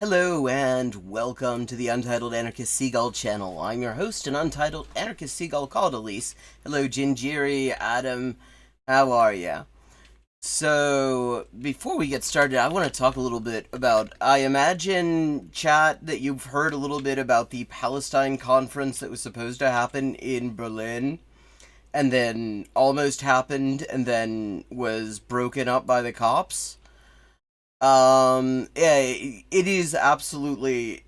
Hello and welcome to the Untitled Anarchist Seagull channel. I'm your host and Untitled Anarchist Seagull called Elise. Hello Jinjiri, Adam, how are ya? So, before we get started, I want to talk a little bit about, I imagine, chat, that you've heard a little bit about the Palestine conference that was supposed to happen in Berlin, and then almost happened, and then was broken up by the cops. Yeah, it is absolutely,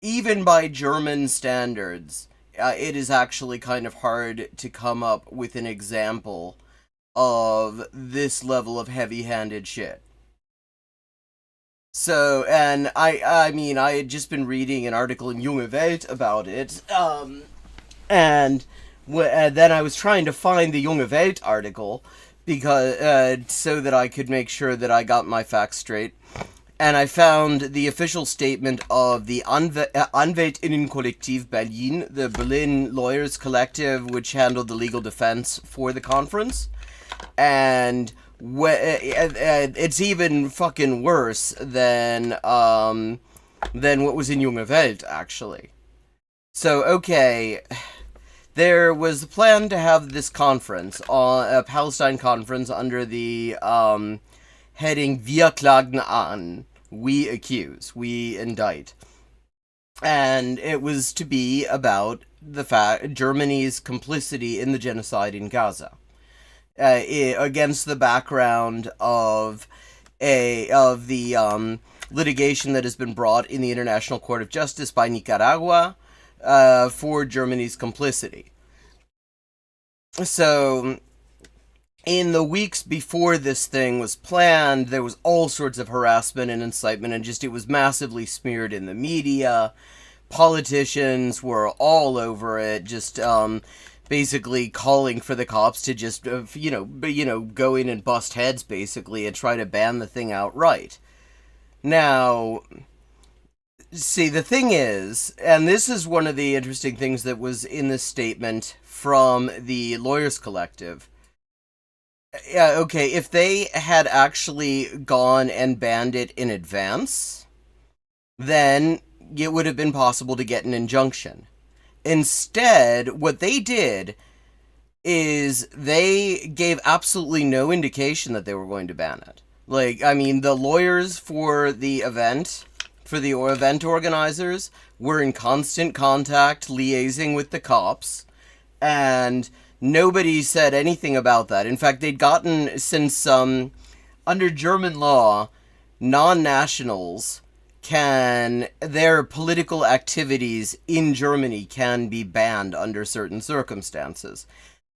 even by German standards, it is actually kind of hard to come up with an example of this level of heavy-handed shit. So, and I mean, I had just been reading an article in Junge Welt about it, and then I was trying to find the Junge Welt article, because so that I could make sure that I got my facts straight. And I found the official statement of the Anwältinnenkollektiv Berlin, the Berlin Lawyers Collective, which handled the legal defense for the conference. And it's even fucking worse than what was in Junge Welt, actually. So, okay, there was a plan to have this conference, a Palestine conference, under the heading Wir klagen an, we accuse, we indict. And it was to be about the fact Germany's complicity in the genocide in Gaza, against the background of the litigation that has been brought in the International Court of Justice by Nicaragua for Germany's complicity. So, in the weeks before this thing was planned, there was all sorts of harassment and incitement, and just it was massively smeared in the media. Politicians were all over it, just basically calling for the cops to just go in and bust heads, basically, and try to ban the thing outright. Now, see, the thing is, and this is one of the interesting things that was in this statement from the Lawyers Collective. Yeah, okay, if they had actually gone and banned it in advance, then it would have been possible to get an injunction. Instead, what they did is they gave absolutely no indication that they were going to ban it. Like, I mean, the lawyers for the event organizers were in constant contact, liaising with the cops, and nobody said anything about that. In fact, they'd gotten, since under German law, non-nationals their political activities in Germany can be banned under certain circumstances.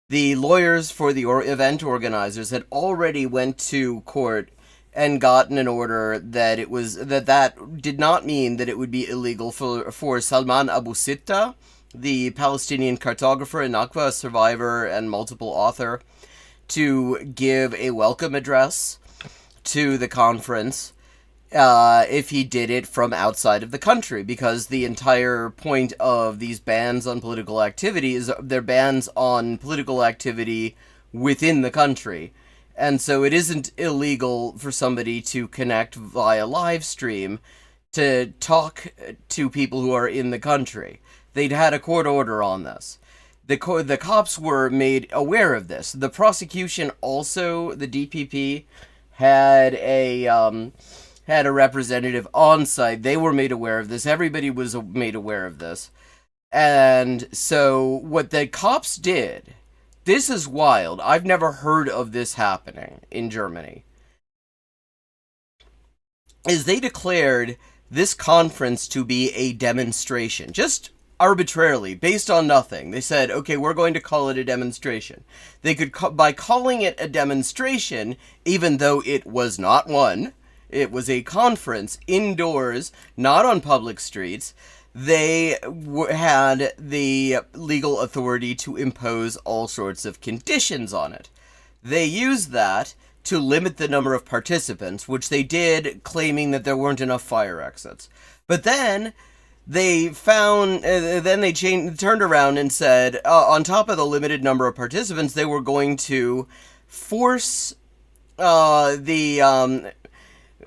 The lawyers for the event organizers had already went to court and gotten an order that it was that did not mean that it would be illegal for Salman Abu Sitta, the Palestinian cartographer and Nakba survivor and multiple author, to give a welcome address to the conference if he did it from outside of the country, because the entire point of these bans on political activity is they're bans on political activity within the country. And so it isn't illegal for somebody to connect via live stream to talk to people who are in the country. They'd had a court order on this. The cops were made aware of this. The prosecution also, the DPP, had a representative on site. They were made aware of this. Everybody was made aware of this. And so what the cops did, this is wild. I've never heard of this happening in Germany, is they declared this conference to be a demonstration. Just arbitrarily, based on nothing. They said, okay, we're going to call it a demonstration. They could, by calling it a demonstration, even though it was not one, it was a conference indoors, not on public streets, they had the legal authority to impose all sorts of conditions on it. They used that to limit the number of participants, which they did, claiming that there weren't enough fire exits. But then they found, turned around and said, on top of the limited number of participants, they were going to force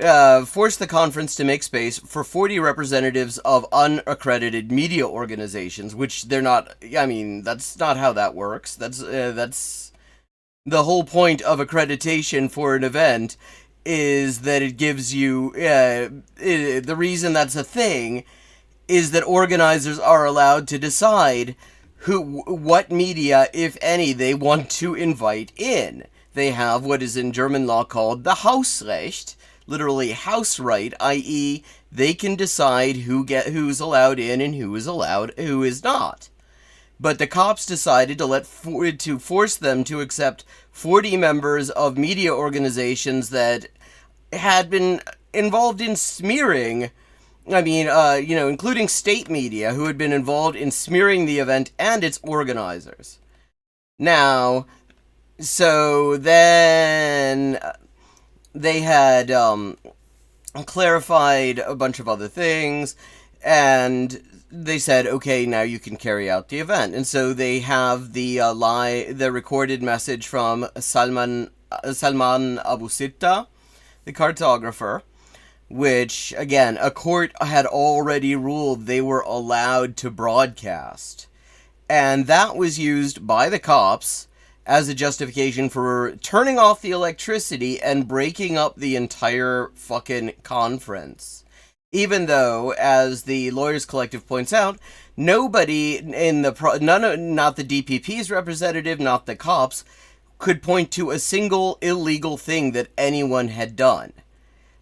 forced the conference to make space for 40 representatives of unaccredited media organizations, which they're not. I mean, that's not how that works. That's the whole point of accreditation for an event is that it gives you the reason that's a thing is that organizers are allowed to decide what media, if any, they want to invite in. They have what is in German law called the Hausrecht, literally house right, i.e., they can decide who's allowed in and who is not. But the cops decided to force them to accept 40 members of media organizations that had been involved in smearing. I mean, including state media who had been involved in smearing the event and its organizers. Now, so then they had clarified a bunch of other things, and they said, okay, now you can carry out the event. And so they have the recorded message from Salman Abu Sitta, the cartographer, which, again, a court had already ruled they were allowed to broadcast. And that was used by the cops as a justification for turning off the electricity and breaking up the entire fucking conference. Even though, as the Lawyers Collective points out, nobody in not the DPP's representative, not the cops, could point to a single illegal thing that anyone had done.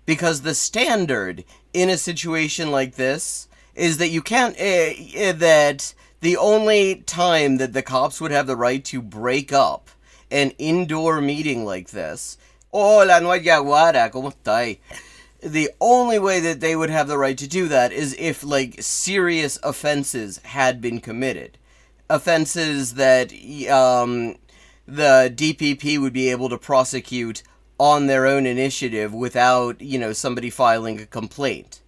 Because the standard in a situation like this is that you can't, that the only time that the cops would have the right to break up an indoor meeting like this, hola, no hay aguara, ¿cómo está? The only way that they would have the right to do that is if, like, serious offenses had been committed. Offenses that the DPP would be able to prosecute on their own initiative without, somebody filing a complaint.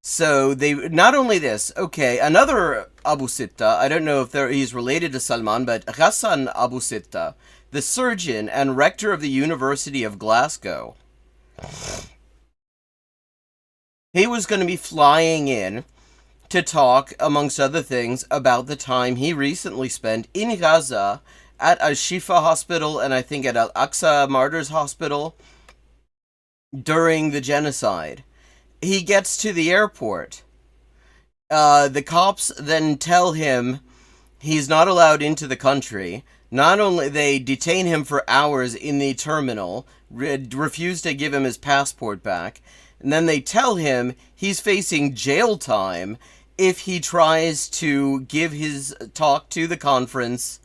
So they, not only this, okay, another Abu Sitta, I don't know if he's related to Salman, but Ghassan Abu Sitta, the surgeon and rector of the University of Glasgow, he was going to be flying in to talk, amongst other things, about the time he recently spent in Gaza at Al-Shifa Hospital and I think at Al-Aqsa Martyrs Hospital during the genocide. He gets to the airport. The cops then tell him he's not allowed into the country. Not only they detain him for hours in the terminal, refuse to give him his passport back, and then they tell him he's facing jail time if he tries to give his talk to the conference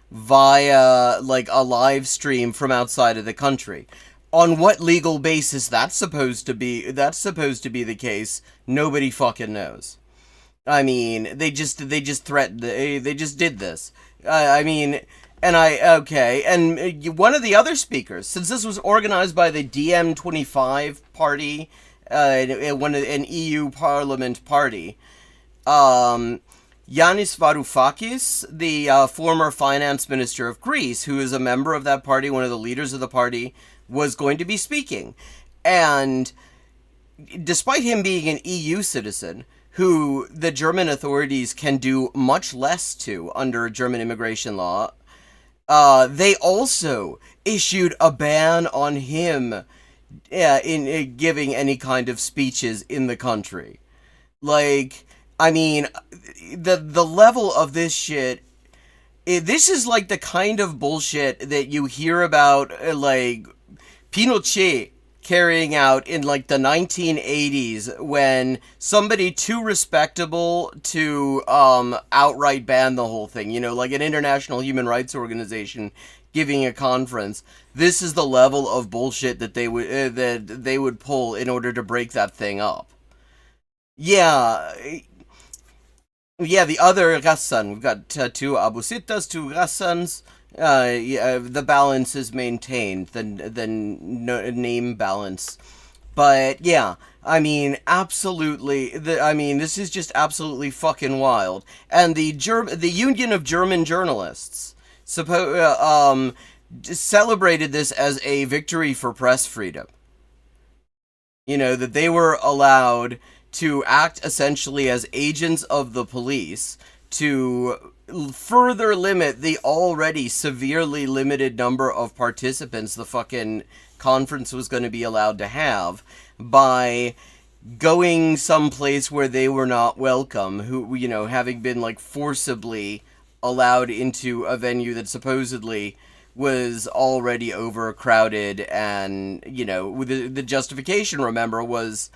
via, like, a live stream from outside of the country. On what legal basis that's supposed to be the case, nobody fucking knows. I mean, they just threatened, they just did this. And one of the other speakers, since this was organized by the DiEM25 party, an EU Parliament party, Yanis Varoufakis, the former finance minister of Greece, who is a member of that party, one of the leaders of the party, was going to be speaking. And despite him being an EU citizen, who the German authorities can do much less to under German immigration law, they also issued a ban on him in giving any kind of speeches in the country. Like, I mean, the level of this shit, this is like the kind of bullshit that you hear about, like, Pinochet carrying out in, like, the 1980s when somebody too respectable to outright ban the whole thing, like an international human rights organization giving a conference. This is the level of bullshit that they would pull in order to break that thing up. Yeah, the other Ghassan. We've got two Abu Sittas, two Ghassans. The balance is maintained, the name balance. But yeah, I mean, absolutely. This is just absolutely fucking wild. And the Union of German Journalists celebrated this as a victory for press freedom. That they were allowed to act essentially as agents of the police to further limit the already severely limited number of participants the fucking conference was going to be allowed to have by going someplace where they were not welcome, who, having been like forcibly allowed into a venue that supposedly was already overcrowded. And the justification, remember, was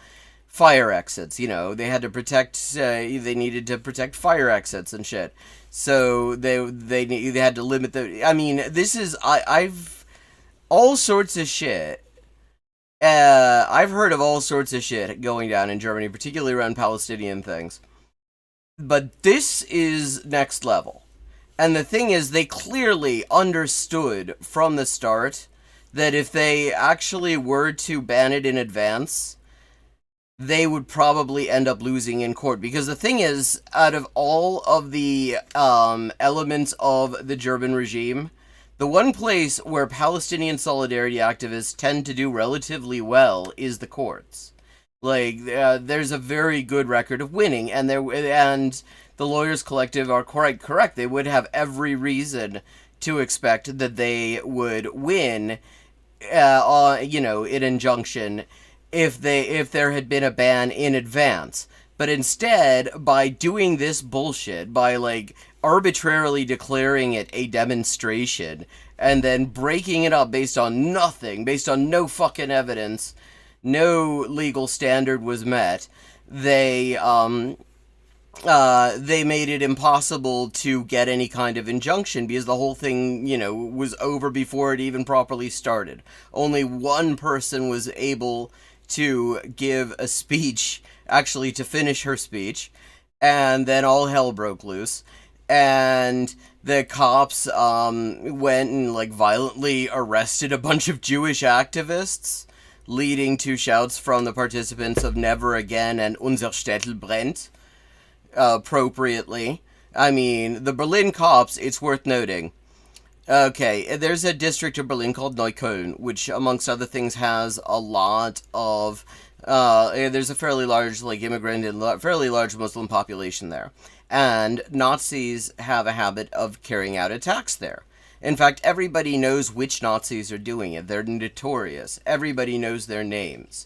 fire exits. They had to protect, they needed to protect fire exits and shit, so they had to limit the, this is, I've all sorts of shit. I've heard of all sorts of shit going down in Germany, particularly around Palestinian things. But this is next level. And the thing is, they clearly understood from the start that if they actually were to ban it in advance, they would probably end up losing in court. Because the thing is, out of all of the elements of the German regime, the one place where Palestinian solidarity activists tend to do relatively well is the courts. Like, there's a very good record of winning, and the Lawyers Collective are quite correct. They would have every reason to expect that they would win, an injunction if there had been a ban in advance. But instead, by doing this bullshit, by like arbitrarily declaring it a demonstration and then breaking it up based on nothing, based on no fucking evidence, no legal standard was met, they made it impossible to get any kind of injunction because the whole thing, was over before it even properly started. Only one person was able to give a speech, actually to finish her speech, and then all hell broke loose. And the cops went and like violently arrested a bunch of Jewish activists, leading to shouts from the participants of "Never Again" and "Unser Städtel brennt," appropriately. The Berlin cops, it's worth noting. Okay, there's a district of Berlin called Neukölln, which, amongst other things, has a lot of, there's a fairly large, like, immigrant and fairly large Muslim population there. And Nazis have a habit of carrying out attacks there. In fact, everybody knows which Nazis are doing it. They're notorious. Everybody knows their names.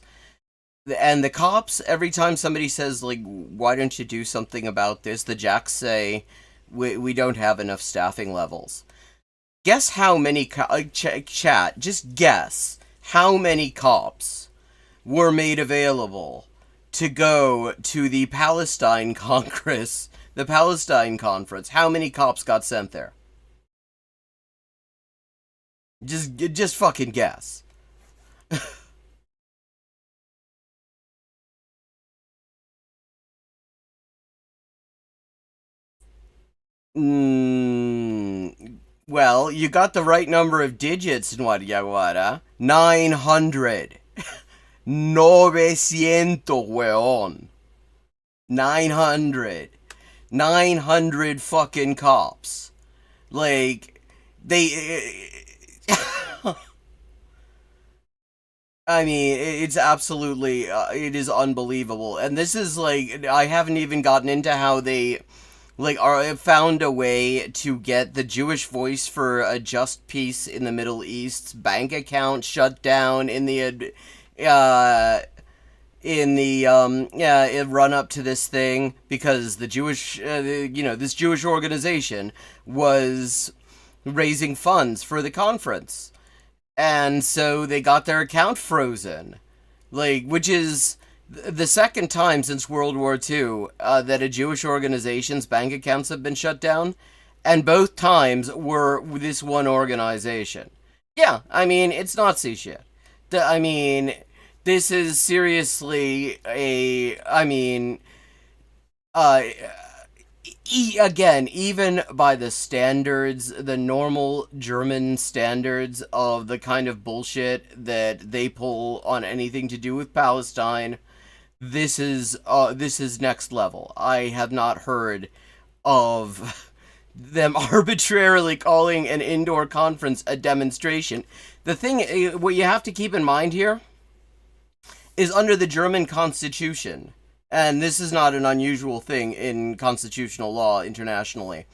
And the cops, every time somebody says, like, why don't you do something about this, the jacks say, we don't have enough staffing levels. Guess how many, chat, just guess how many cops were made available to go to the Palestine Congress, the Palestine Conference. How many cops got sent there? Just fucking guess. Well, you got the right number of digits in Guadalajara. 900. 900, weón. 900. 900 fucking cops. Like, they... it's absolutely... it is unbelievable. And this is, like... I haven't even gotten into how they... found a way to get the Jewish Voice for a Just Peace in the Middle East's bank account shut down in the run up to this thing, because the Jewish, this Jewish organization was raising funds for the conference, and so they got their account frozen, which is the second time since World War II that a Jewish organization's bank accounts have been shut down, and both times were this one organization. Yeah, it's Nazi shit. This is seriously again, even by the standards, the normal German standards of the kind of bullshit that they pull on anything to do with Palestine, this is next level. I have not heard of them arbitrarily calling an indoor conference a demonstration. The thing, what you have to keep in mind here is under the German Constitution. And this is not an unusual thing in constitutional law internationally.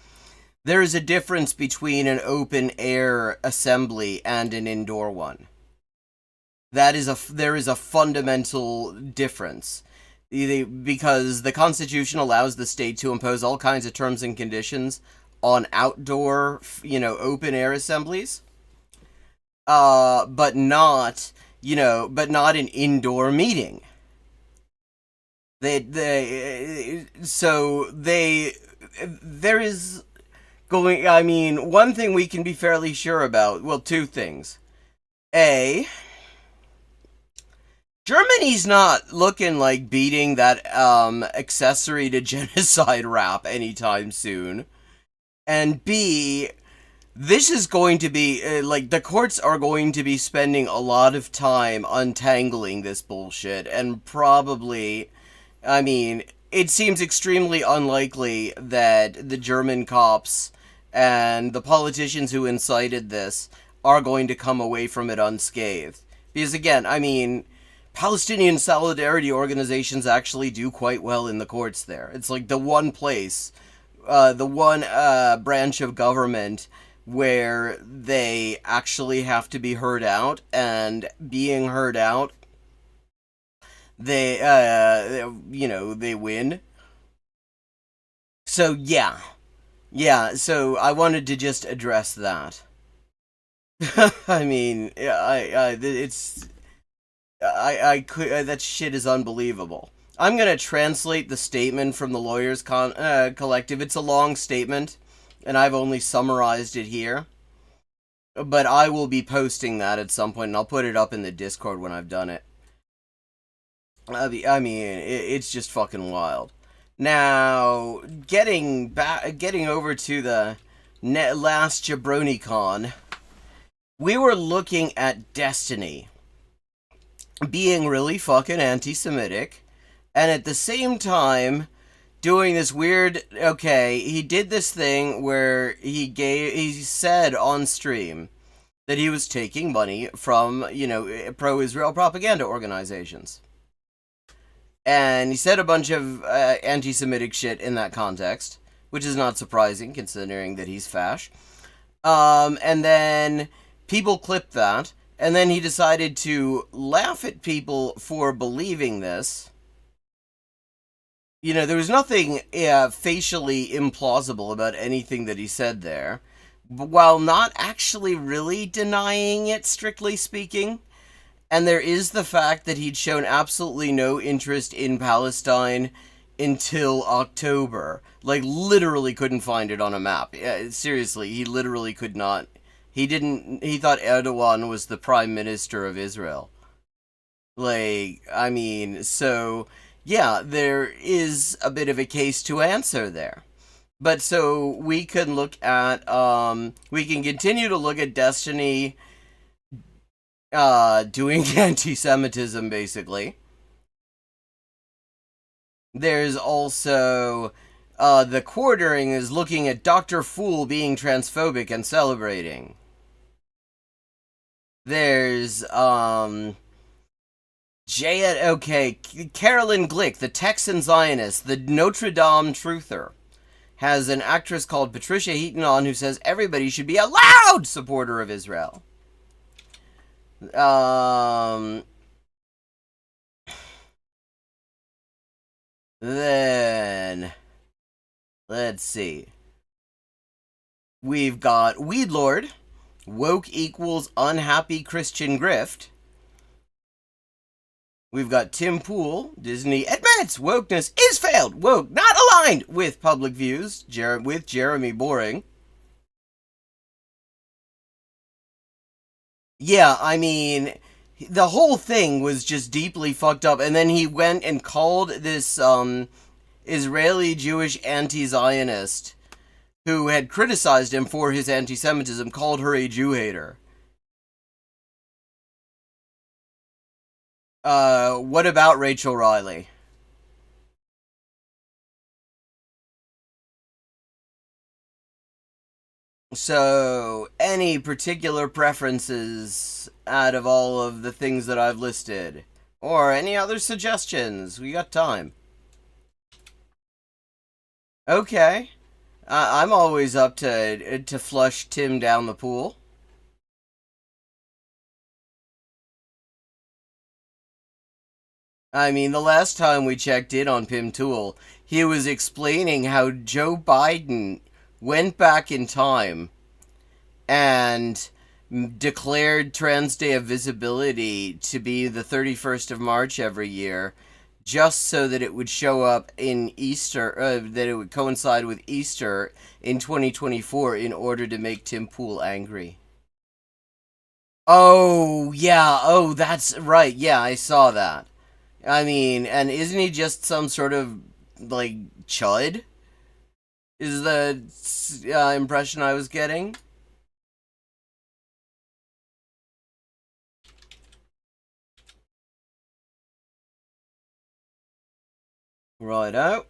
There is a difference between an open air assembly and an indoor one. There is a fundamental difference. Because the Constitution allows the state to impose all kinds of terms and conditions on outdoor, open air assemblies. But not an indoor meeting. There is one thing we can be fairly sure about, well, two things. A, Germany's not looking like beating that accessory to genocide rap anytime soon. And B, this is going to be, the courts are going to be spending a lot of time untangling this bullshit, and probably, it seems extremely unlikely that the German cops and the politicians who incited this are going to come away from it unscathed. Because again, Palestinian solidarity organizations actually do quite well in the courts there. It's like the one place, the one branch of government where they actually have to be heard out, and being heard out, they win. So yeah, so I wanted to just address that. That shit is unbelievable. I'm gonna translate the statement from the Lawyers Collective. It's a long statement, and I've only summarized it here. But I will be posting that at some point, and I'll put it up in the Discord when I've done it. It's just fucking wild. Now, getting over to the Last JabroniCon, we were looking at Destiny being really fucking anti-Semitic, and at the same time doing this weird, he did this thing where he said on stream that he was taking money from, pro-Israel propaganda organizations. And he said a bunch of anti-Semitic shit in that context, which is not surprising considering that he's fash. And then people clipped that, and then he decided to laugh at people for believing this. There was nothing facially implausible about anything that he said there, while not actually really denying it, strictly speaking. And there is the fact that he'd shown absolutely no interest in Palestine until October. Literally couldn't find it on a map. Seriously, he literally could not. He thought Erdogan was the Prime Minister of Israel. So, yeah, there is a bit of a case to answer there. But so we can look at, we can continue to look at Destiny doing anti-Semitism, basically. There's also, the Quartering is looking at Dr. Fool being transphobic and celebrating. There's, Carolyn Glick, the Texan Zionist, the Notre Dame truther, has an actress called Patricia Heaton on who says everybody should be a loud supporter of Israel. Then, let's see. We've got Weedlord, woke equals unhappy Christian grift. We've got Tim Pool, Disney admits wokeness is failed, woke not aligned with public views, with Jeremy Boring. Yeah, the whole thing was just deeply fucked up, and then he went and called this Israeli Jewish anti-Zionist who had criticized him for his anti-Semitism, called her a Jew hater. What about Rachel Riley? So, any particular preferences out of all of the things that I've listed? Or any other suggestions? We got time. Okay. I'm always up to flush Tim down the pool. I mean, the last time we checked in on Pim Tool, he was explaining how Joe Biden went back in time and declared Trans Day of Visibility to be the 31st of March every year, just so that it would show up in Easter, that it would coincide with Easter in 2024 in order to make Tim Pool angry. Oh, yeah. Oh, that's right. Yeah, I saw that. I mean, and isn't he just some sort of, like, chud? Is the impression I was getting? Righto.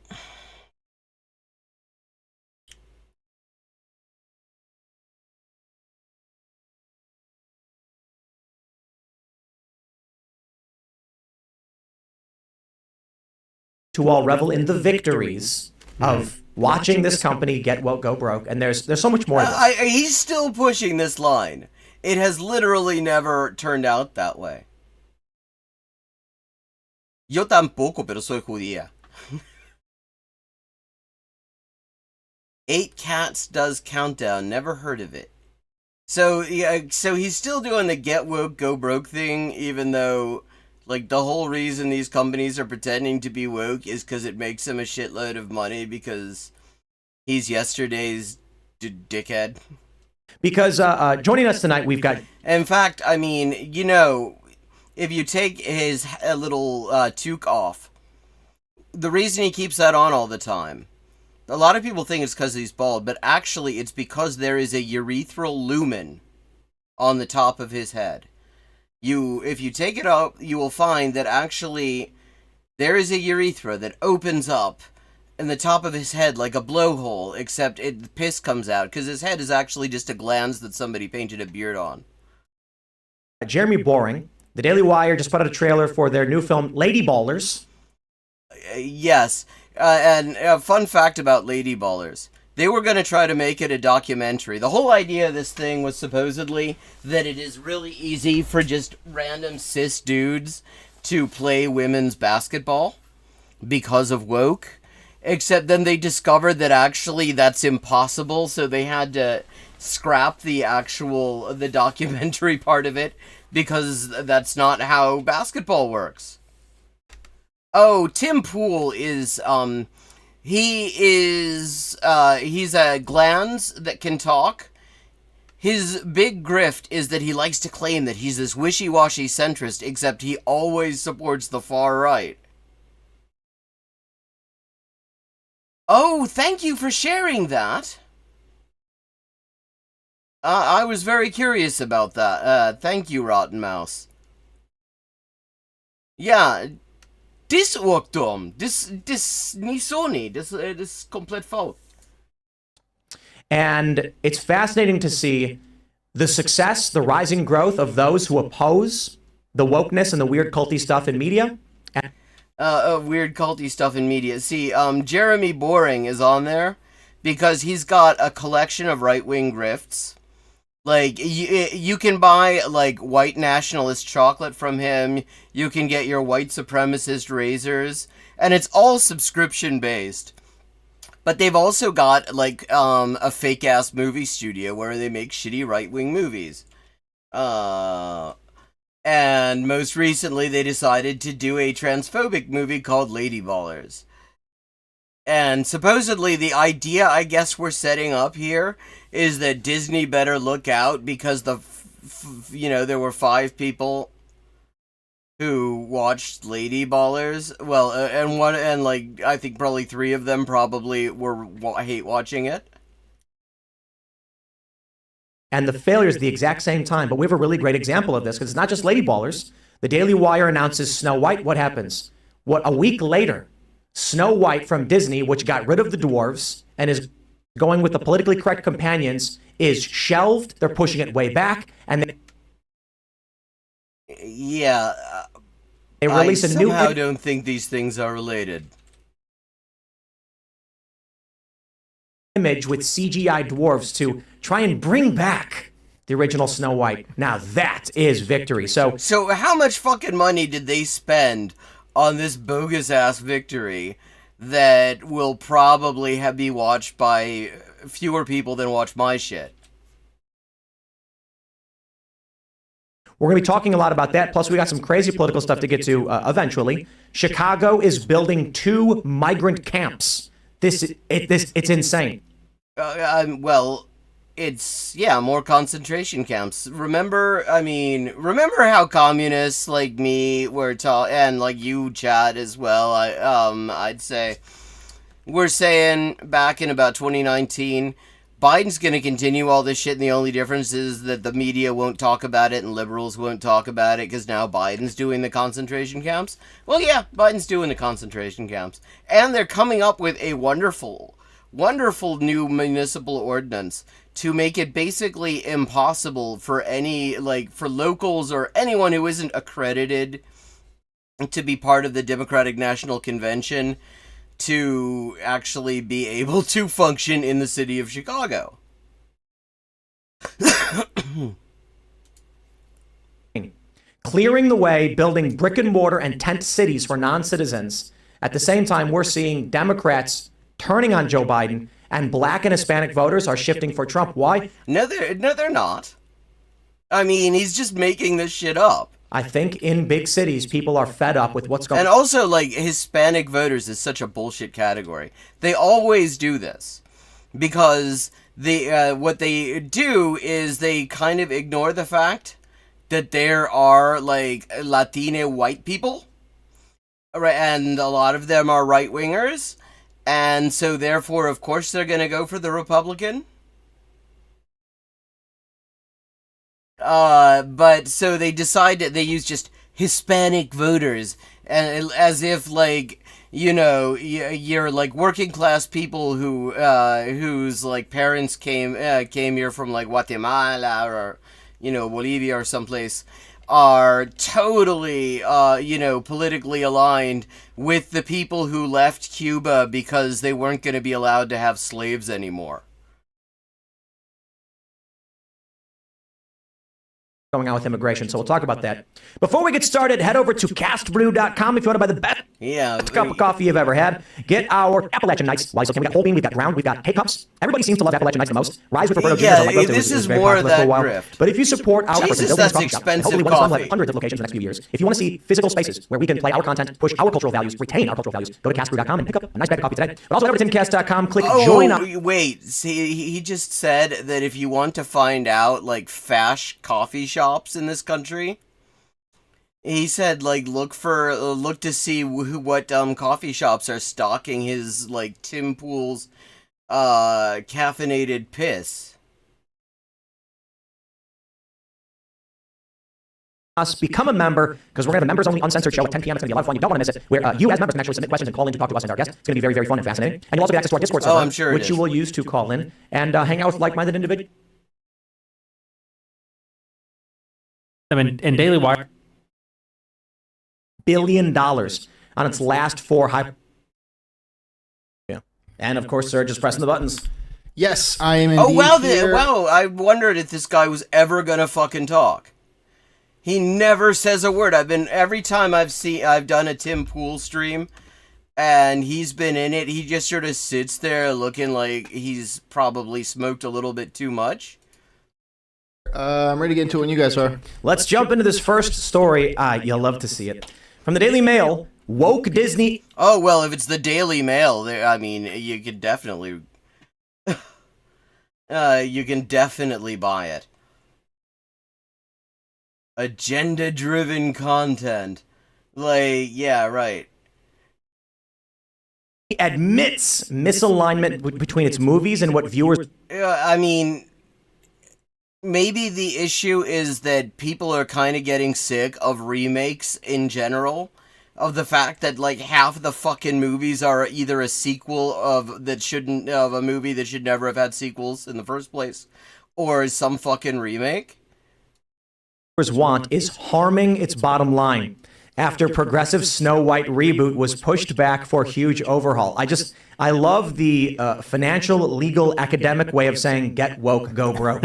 To all revel in the victories of watching this company get woke, go broke, and there's so much more to this. He's still pushing this line. It has literally never turned out that way. Yo tampoco, pero soy judía. 8 Cats does countdown. Never heard of it. So yeah, so he's still doing the get woke, go broke thing, even though, like, the whole reason these companies are pretending to be woke is because it makes him a shitload of money because he's yesterday's dickhead. Because joining us tonight, we've got... In fact, I mean, you know, if you take his little toque off, the reason he keeps that on all the time, a lot of people think it's because he's bald, but actually it's because there is a urethral lumen on the top of his head. If you take it up, you will find that actually there is a urethra that opens up in the top of his head like a blowhole, except the piss comes out, because his head is actually just a glands that somebody painted a beard on. Jeremy Boring. The Daily Wire just put out a trailer for their new film, Lady Ballers. Yes. And a fun fact about Lady Ballers. They were going to try to make it a documentary. The whole idea of this thing was supposedly that it is really easy for just random cis dudes to play women's basketball because of woke. Except then they discovered that actually that's impossible, so they had to scrap the documentary part of it because that's not how basketball works. Oh, Tim Pool is, he's a glands that can talk. His big grift is that he likes to claim that he's this wishy-washy centrist, except he always supports the far right. Oh, thank you for sharing that. I was very curious about that. Thank you, Rotten Mouse. Yeah, this worked on. This ni Sony. This complete fault. And it's fascinating to see the success, the rising growth of those who oppose the wokeness and the weird culty stuff in media. Weird culty stuff in media. See, Jeremy Boring is on there because he's got a collection of right-wing grifts. Like, you can buy, like, white nationalist chocolate from him. You can get your white supremacist razors. And it's all subscription-based. But they've also got, like, a fake-ass movie studio where they make shitty right-wing movies. And most recently, they decided to do a transphobic movie called Lady Ballers. And supposedly, the idea I guess we're setting up here is that Disney better look out because there were 5 people who watched Lady Ballers. Well, and I think probably 3 of them probably hate watching it. And the failure is the exact same time. But we have a really great example of this because it's not just Lady Ballers. The Daily Wire announces Snow White. What happens? A week later, Snow White from Disney, which got rid of the dwarves and is going with the politically correct companions, is shelved. They're pushing it way back. And then... Yeah. They release a new somehow don't think these things are related. image with CGI dwarves to try and bring back the original Snow White. Now that is victory. So how much fucking money did they spend on this bogus ass victory that will probably be watched by fewer people than watch my shit? we're going to be talking a lot about that. Plus, we got some crazy political stuff to get to eventually. Chicago is building 2 migrant camps. It's insane. Well, it's, more concentration camps. Remember how communists like me were and like you, Chad, as well, I'd say, we're saying back in about 2019, Biden's going to continue all this shit, and the only difference is that the media won't talk about it and liberals won't talk about it because now Biden's doing the concentration camps. Well, yeah, Biden's doing the concentration camps. And they're coming up with a wonderful new municipal ordinance to make it basically impossible for for locals or anyone who isn't accredited to be part of the Democratic National Convention to actually be able to function in the city of Chicago. Clearing the way, building brick and mortar and tent cities for non-citizens. At the same time, we're seeing Democrats turning on Joe Biden, and black and Hispanic voters are shifting for Trump. Why? No, they're not. I mean, he's just making this shit up. I think in big cities, people are fed up with what's going on. And also, Hispanic voters is such a bullshit category. They always do this because what they do is they kind of ignore the fact that there are, Latino white people, right? And a lot of them are right-wingers. And so, therefore, of course, they're going to go for the Republican. But so they decide that they use just Hispanic voters, and as if you're working class people whose parents came here from Guatemala or Bolivia or someplace are totally politically aligned with the people who left Cuba because they weren't going to be allowed to have slaves anymore. Going on with immigration, so we'll talk about that. Before we get started, head over to castbrew.com if you want to buy the best cup of coffee you've ever had. Get our Appalachian Nights. Why so can we got whole bean, we've got ground, we've got K-Cups. Everybody seems to love Appalachian Nights the most. Rise with Roberto Jr. This is more of that grift. But if you support our efforts in building this coffee shop, and hopefully coffee. We'll have hundreds of locations in the next few years. If you want to see physical spaces where we can play our content, push our cultural values, retain our cultural values, go to castbrew.com and pick up a nice bag of coffee today. But also head over to timcast.com, click join up. Wait, see, he just said that if you want to find out fash coffee shops in this country, he said, look to see what coffee shops are stocking his Tim Pool's caffeinated piss. Become a member, because we're going to have a members-only uncensored show at 10 p.m. It's going to be a lot of fun. You don't want to miss it, where you as members can actually submit questions and call in to talk to us and our guests. It's going to be very, very fun and fascinating. And you'll also get access to our Discord server, I'm sure which you will use to call in and hang out with like-minded individuals. I mean, in Daily Wire, $1 billion on its last 4 high. Yeah. And of course, Serge is pressing the buttons. Yes, I am indeed here. Wow, I wondered if this guy was ever gonna fucking talk. He never says a word. Every time I've done a Tim Pool stream and he's been in it, he just sort of sits there looking like he's probably smoked a little bit too much. I'm ready to get into it when you guys are. Let's jump into this first story. You'll love to see it. From the Daily Mail, woke Disney. Oh, well, if it's the Daily Mail, you could definitely... you can definitely buy it. Agenda-driven content. Yeah, right. Admits misalignment between its movies and what viewers... Maybe the issue is that people are kind of getting sick of remakes in general, of the fact that half of the fucking movies are either a sequel of a movie that should never have had sequels in the first place, or some fucking remake. Want is harming its bottom line. after progressive Snow White reboot was pushed back for huge overhaul. I love the financial, legal, academic way of saying get woke, go broke.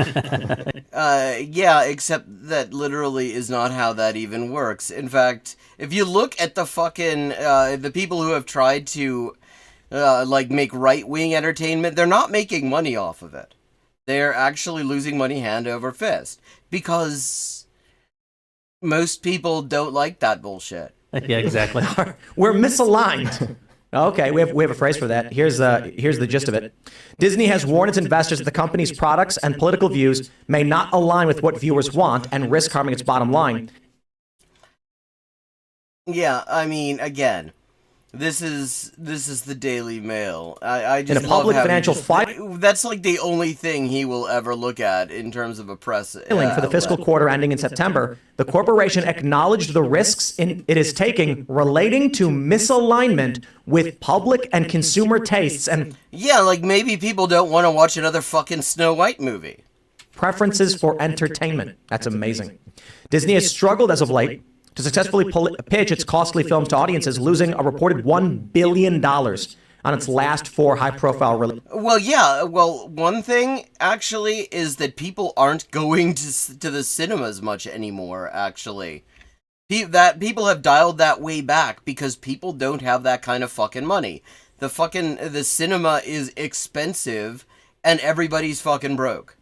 Yeah, except that literally is not how that even works. In fact, if you look at the fucking, the people who have tried to, make right-wing entertainment, they're not making money off of it. They're actually losing money hand over fist. Because most people don't like that bullshit. Yeah, exactly. We're misaligned. Okay, we have a phrase for that. Here's the gist of it. Disney has warned its investors that the company's products and political views may not align with what viewers want and risk harming its bottom line. Yeah, I mean, again, this is the Daily Mail. I just In a public financial fight, that's like the only thing he will ever look at in terms of a press for the fiscal quarter ending in September, the corporation acknowledged the risks it is taking relating to misalignment with public and consumer tastes and like maybe people don't want to watch another fucking Snow White movie. Preferences for entertainment. That's amazing. Disney has struggled as of late to successfully pitch its costly films to audiences, losing a reported $1 billion on its last 4 high-profile releases. Well, yeah. Well, one thing, actually, is that people aren't going to the cinemas much anymore, actually. People have dialed that way back because people don't have that kind of fucking money. The cinema is expensive, and everybody's fucking broke.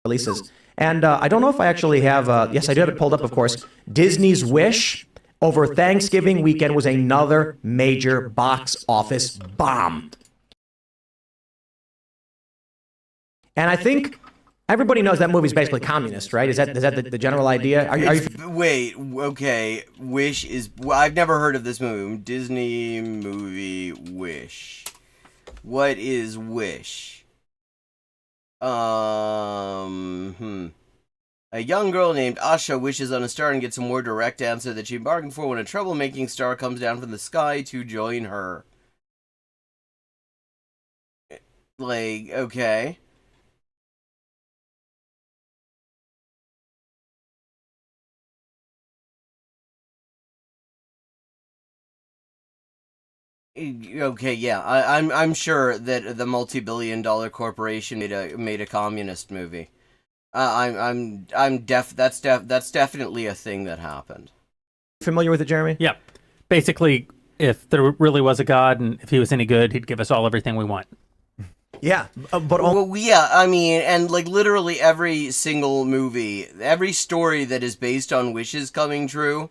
Releases. And I don't know if I actually have, yes, I do have it pulled up, of course. Disney's Wish over Thanksgiving weekend was another major box office bomb. And I think everybody knows that movie's basically communist, right? Is that the general idea? Are you... Wait, okay. Wish is... I've never heard of this movie. Disney movie Wish. What is Wish? A young girl named Asha wishes on a star and gets a more direct answer that she bargained for when a troublemaking star comes down from the sky to join her. Like, okay. Okay, yeah, I'm sure that the multi-billion-dollar corporation made a communist movie. That's definitely a thing that happened. Familiar with it, Jeremy? Yeah. Basically, if there really was a God and if he was any good, he'd give us all everything we want. Yeah, but well, yeah, I mean, and like literally every single movie, every story that is based on wishes coming true.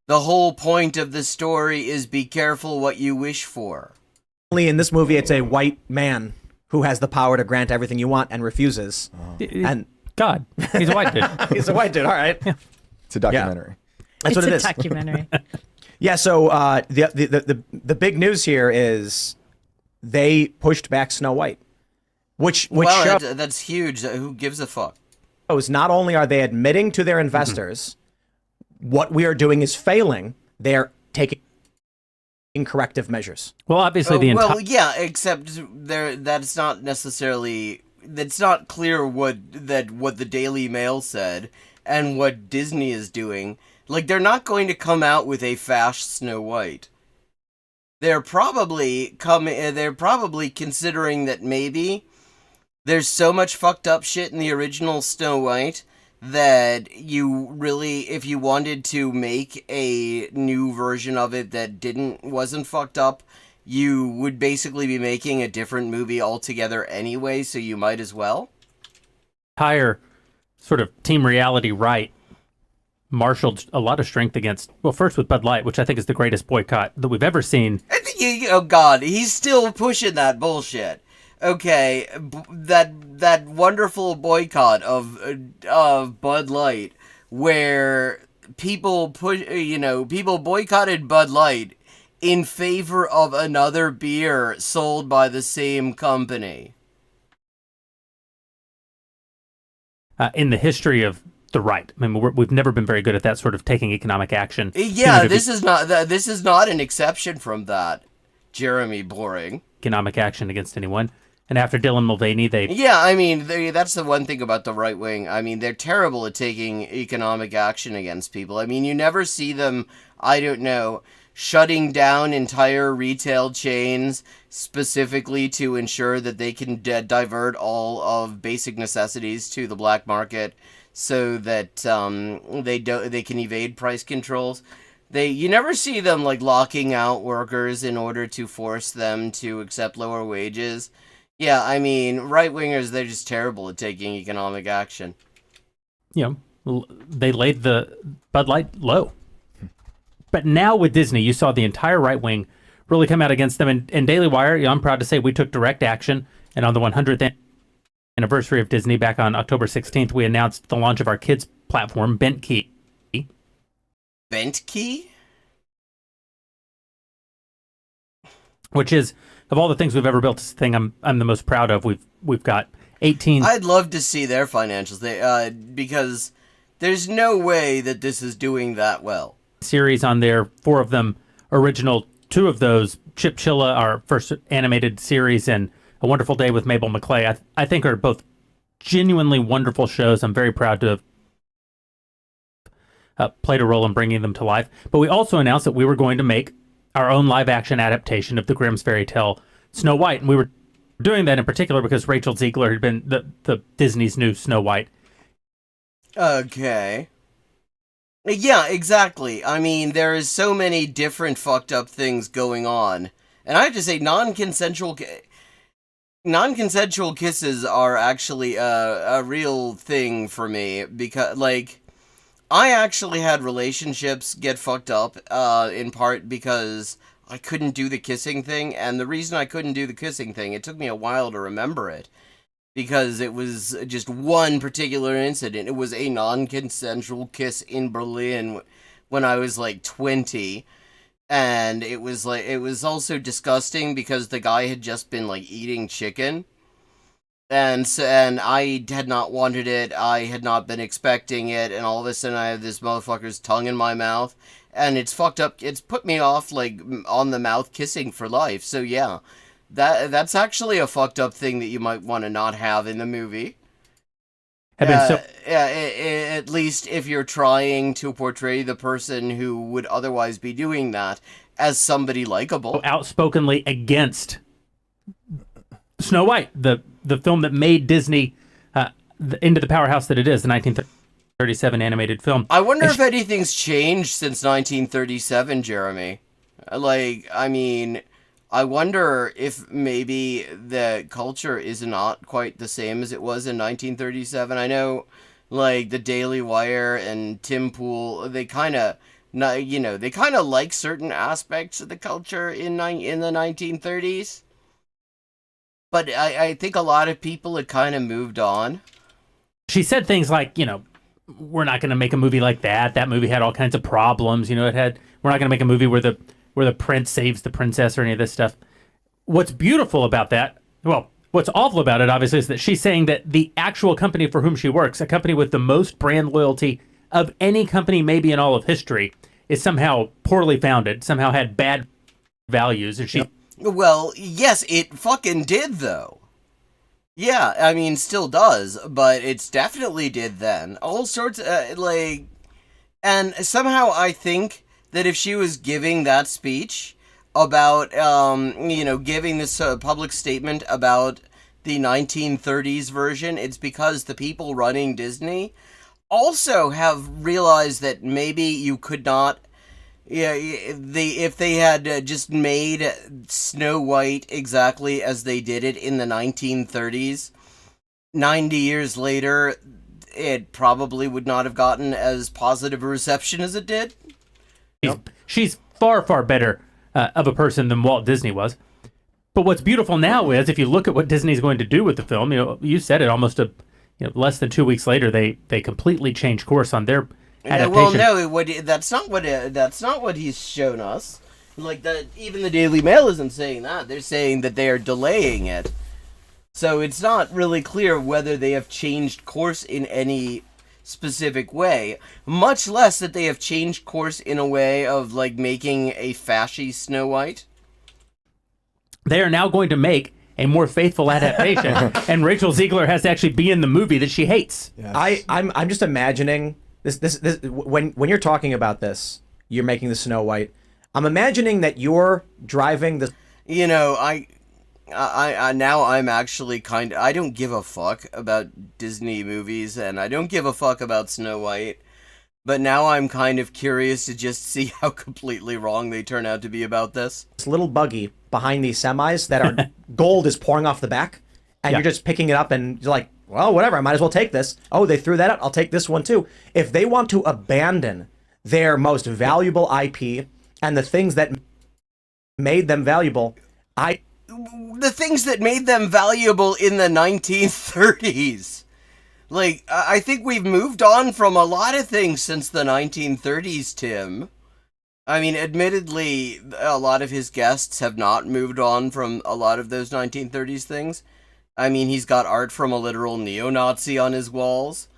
The whole point of the story is be careful what you wish for. Only in this movie, it's a white man who has the power to grant everything you want and refuses. And God, he's a white dude. He's a white dude. All right. Yeah. It's a documentary. That's what it is. It's a documentary. Yeah. So the big news here is they pushed back Snow White, which wow, that's huge. Who gives a fuck? Shows not only are they admitting to their investors. What we are doing is failing. They're taking corrective measures. Well, obviously yeah, except that's not necessarily. It's not clear what the Daily Mail said and what Disney is doing. Like, they're not going to come out with a fast Snow White. They're probably considering that maybe there's so much fucked up shit in the original Snow White that you really, if you wanted to make a new version of it that wasn't fucked up, you would basically be making a different movie altogether anyway, so you might as well. Entire sort of Team Reality right marshaled a lot of strength against, well, first with Bud Light, which I think is the greatest boycott that we've ever seen. Oh God, he's still pushing that bullshit. Okay, that wonderful boycott of Bud Light, where people boycotted Bud Light in favor of another beer sold by the same company. In the history of the right, I mean, we've never been very good at that sort of taking economic action. Yeah, this is not an exception from that. Jeremy Boring. Economic action against anyone. And after Dylan Mulvaney, Yeah, I mean, that's the one thing about the right wing. I mean, they're terrible at taking economic action against people. I mean, you never see them, I don't know, shutting down entire retail chains specifically to ensure that they can divert all of basic necessities to the black market so that they can evade price controls. You never see them like locking out workers in order to force them to accept lower wages. Yeah, I mean, right-wingers, they're just terrible at taking economic action. you know, they laid the Bud Light low. But now with Disney, you saw the entire right wing really come out against them. And Daily Wire, I'm proud to say we took direct action. And on the 100th anniversary of Disney, back on October 16th, we announced the launch of our kids platform, Bent Key. Bent Key? Which is, of all the things we've ever built, this thing I'm the most proud of. We've got 18. I'd love to see their financials, because there's no way that this is doing that well. Series on there, 4 of them original, 2 of those, Chip Chilla, our first animated series, and A Wonderful Day with Mabel McClay, I think are both genuinely wonderful shows. I'm very proud to have played a role in bringing them to life. But we also announced that we were going to make our own live-action adaptation of the Grimm's fairy tale, Snow White. And we were doing that in particular because Rachel Ziegler had been the Disney's new Snow White. Okay. Yeah, exactly. I mean, there is so many different fucked up things going on. And I have to say, non-consensual kisses are actually a real thing for me. Because, like, I actually had relationships get fucked up, in part because I couldn't do the kissing thing. And the reason I couldn't do the kissing thing, it took me a while to remember it. Because it was just one particular incident. It was a non-consensual kiss in Berlin when I was like 20. And it was also disgusting because the guy had just been like eating chicken. And I had not wanted it. I had not been expecting it. And all of a sudden I have this motherfucker's tongue in my mouth. And it's fucked up. It's put me off like on the mouth kissing for life. So yeah. That's actually a fucked up thing that you might want to not have in the movie. At least if you're trying to portray the person who would otherwise be doing that as somebody likable. Outspokenly against Snow White, the film that made Disney into the powerhouse that it is, the 1937 animated film. I wonder if anything's changed since 1937, Jeremy. Like, I mean, I wonder if maybe the culture is not quite the same as it was in 1937. I know, like, the Daily Wire and Tim Pool, they kind of like certain aspects of the culture in the 1930s. But I think a lot of people had kind of moved on. She said things like, we're not going to make a movie like that. That movie had all kinds of problems. We're not going to make a movie where the prince saves the princess or any of this stuff. What's beautiful about that, well, what's awful about it, obviously, is that she's saying that the actual company for whom she works, a company with the most brand loyalty of any company maybe in all of history, is somehow poorly founded, somehow had bad values. And she... Well, yes, it fucking did, though. Yeah, I mean, still does, but it's definitely did then. All sorts of, and somehow I think that if she was giving that speech about, giving this public statement about the 1930s version, it's because the people running Disney also have realized that maybe you could not, if they had just made Snow White exactly as they did it in the 1930s, 90 years later, it probably would not have gotten as positive a reception as it did. She's far, far better of a person than Walt Disney was. But what's beautiful now is if you look at what Disney's going to do with the film, you said it almost less than 2 weeks later, they completely changed course on their adaptation. Well, no, that's not what he's shown us. Like that, even the Daily Mail isn't saying that. They're saying that they are delaying it. So it's not really clear whether they have changed course in any specific way, much less that they have changed course in a way of like making a fashy Snow White. They are now going to make a more faithful adaptation, and Rachel Ziegler has to actually be in the movie that she hates. Yes. I'm just imagining this when you're talking about this, you're making the Snow White. I'm imagining that you're driving the. You know, I now I'm actually I don't give a fuck about Disney movies, and I don't give a fuck about Snow White. But now I'm kind of curious to just see how completely wrong they turn out to be about this. This little buggy behind these semis that are gold is pouring off the back, and you're just picking it up and you're like, well, whatever, I might as well take this. Oh, they threw that out, I'll take this one too. If they want to abandon their most valuable IP and the things that made them valuable, the things that made them valuable in the 1930s. Like, I think we've moved on from a lot of things since the 1930s, Tim. I mean, admittedly, a lot of his guests have not moved on from a lot of those 1930s things. I mean, he's got art from a literal neo-Nazi on his walls.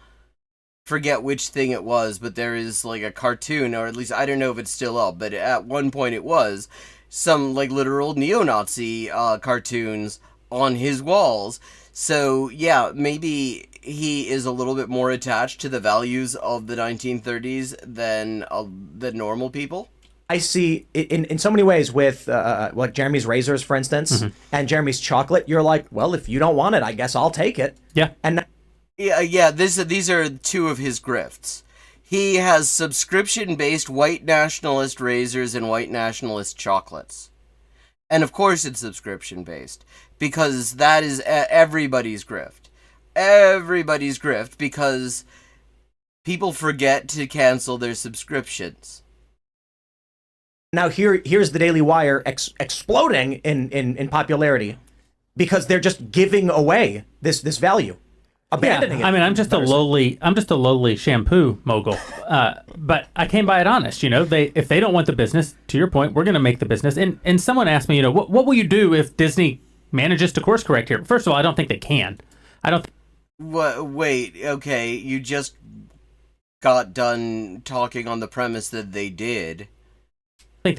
Forget which thing it was, but there is, like, a cartoon, or at least, I don't know if it's still up, but at one point it was, some, like, literal neo-Nazi cartoons on his walls. So, yeah, maybe he is a little bit more attached to the values of the 1930s than normal people. I see in so many ways with like Jeremy's razors, for instance, and Jeremy's chocolate. You're like, well, if you don't want it, I guess I'll take it. Yeah. And yeah. These are two of his grifts. He has subscription-based white nationalist razors and white nationalist chocolates. And of course it's subscription-based, because that is everybody's grift. Everybody's grift, because people forget to cancel their subscriptions. Now here's the Daily Wire exploding in popularity because they're just giving away this value, abandoning it. I mean, I'm just a lowly shampoo mogul, but I came by it honest. You know, if they don't want the business, to your point, we're going to make the business. And someone asked me, you know, what will you do if Disney manages to course correct here? First of all, I don't think they can. I don't. Wait, okay, you just got done talking on the premise that they did. I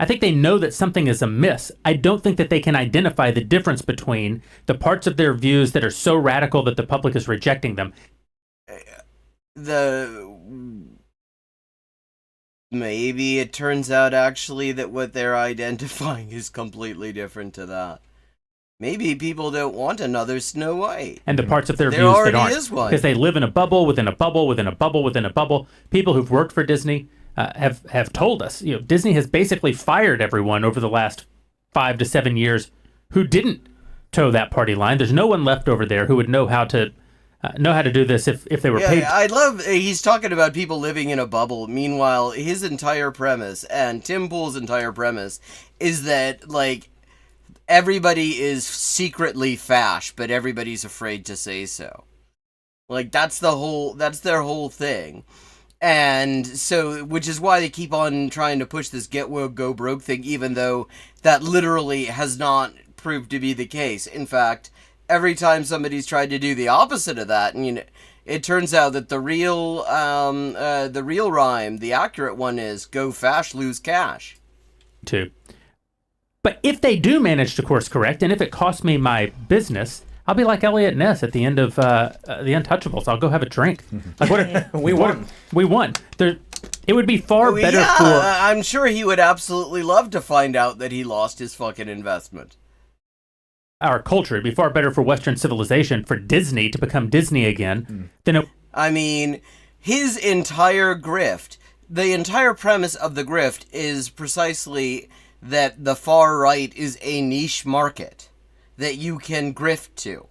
think they know that something is amiss. I don't think that they can identify the difference between the parts of their views that are so radical that the public is rejecting them. Maybe it turns out actually that what they're identifying is completely different to that. Maybe people don't want another Snow White. And the parts of their there views already that aren't. Is one. Because they live in a bubble within a bubble within a bubble within a bubble. People who've worked for Disney have told us, you know, Disney has basically fired everyone over the last 5 to 7 years who didn't toe that party line. There's no one left over there who would know how to do this if they were paid. I love he's talking about people living in a bubble. Meanwhile, his entire premise and Tim Pool's entire premise is that, like, everybody is secretly fash, but everybody's afraid to say so. Like, that's their whole thing. And so, which is why they keep on trying to push this get woke, go broke thing, even though that literally has not proved to be the case. In fact, every time somebody's tried to do the opposite of that, and, you know, it turns out that the real rhyme, the accurate one is go fash, lose cash. Too. But if they do manage to course correct, and if it costs me my business, I'll be like Elliot Ness at the end of The Untouchables. I'll go have a drink. Like, what? We won. We won. It would be far better for. I'm sure he would absolutely love to find out that he lost his fucking investment. Our culture. It'd be far better for Western civilization, for Disney to become Disney again than it. I mean, his entire grift, the entire premise of the grift is precisely that the far right is a niche market that you can grift to.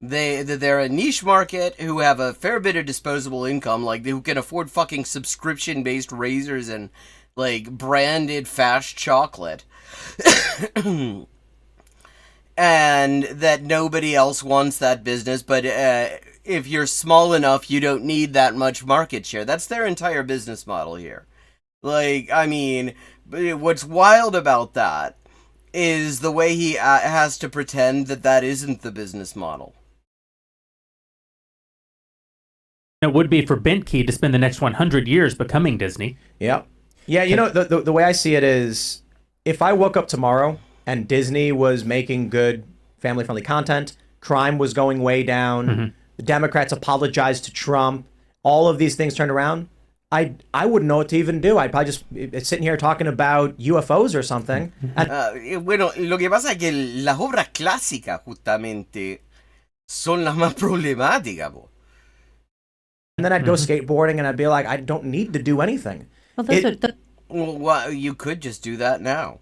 They're a niche market who have a fair bit of disposable income, like who can afford fucking subscription-based razors and, like, branded fast chocolate. And that nobody else wants that business, but if you're small enough, you don't need that much market share. That's their entire business model here. Like, I mean, what's wild about that is the way he has to pretend that isn't the business model. It would be for Bentkey to spend the next 100 years becoming Disney. Yeah. Yeah, you know, the way I see it is, if I woke up tomorrow and Disney was making good family-friendly content. Crime was going way down. The Democrats apologized to Trump. All of these things turned around. I wouldn't know what to even do. I'd probably just sitting here talking about UFOs or something. Bueno, lo que pasa es que las obras clásicas justamente son las más problemáticas. And then I'd go skateboarding and I'd be like, I don't need to do anything. Well, Well, you could just do that now.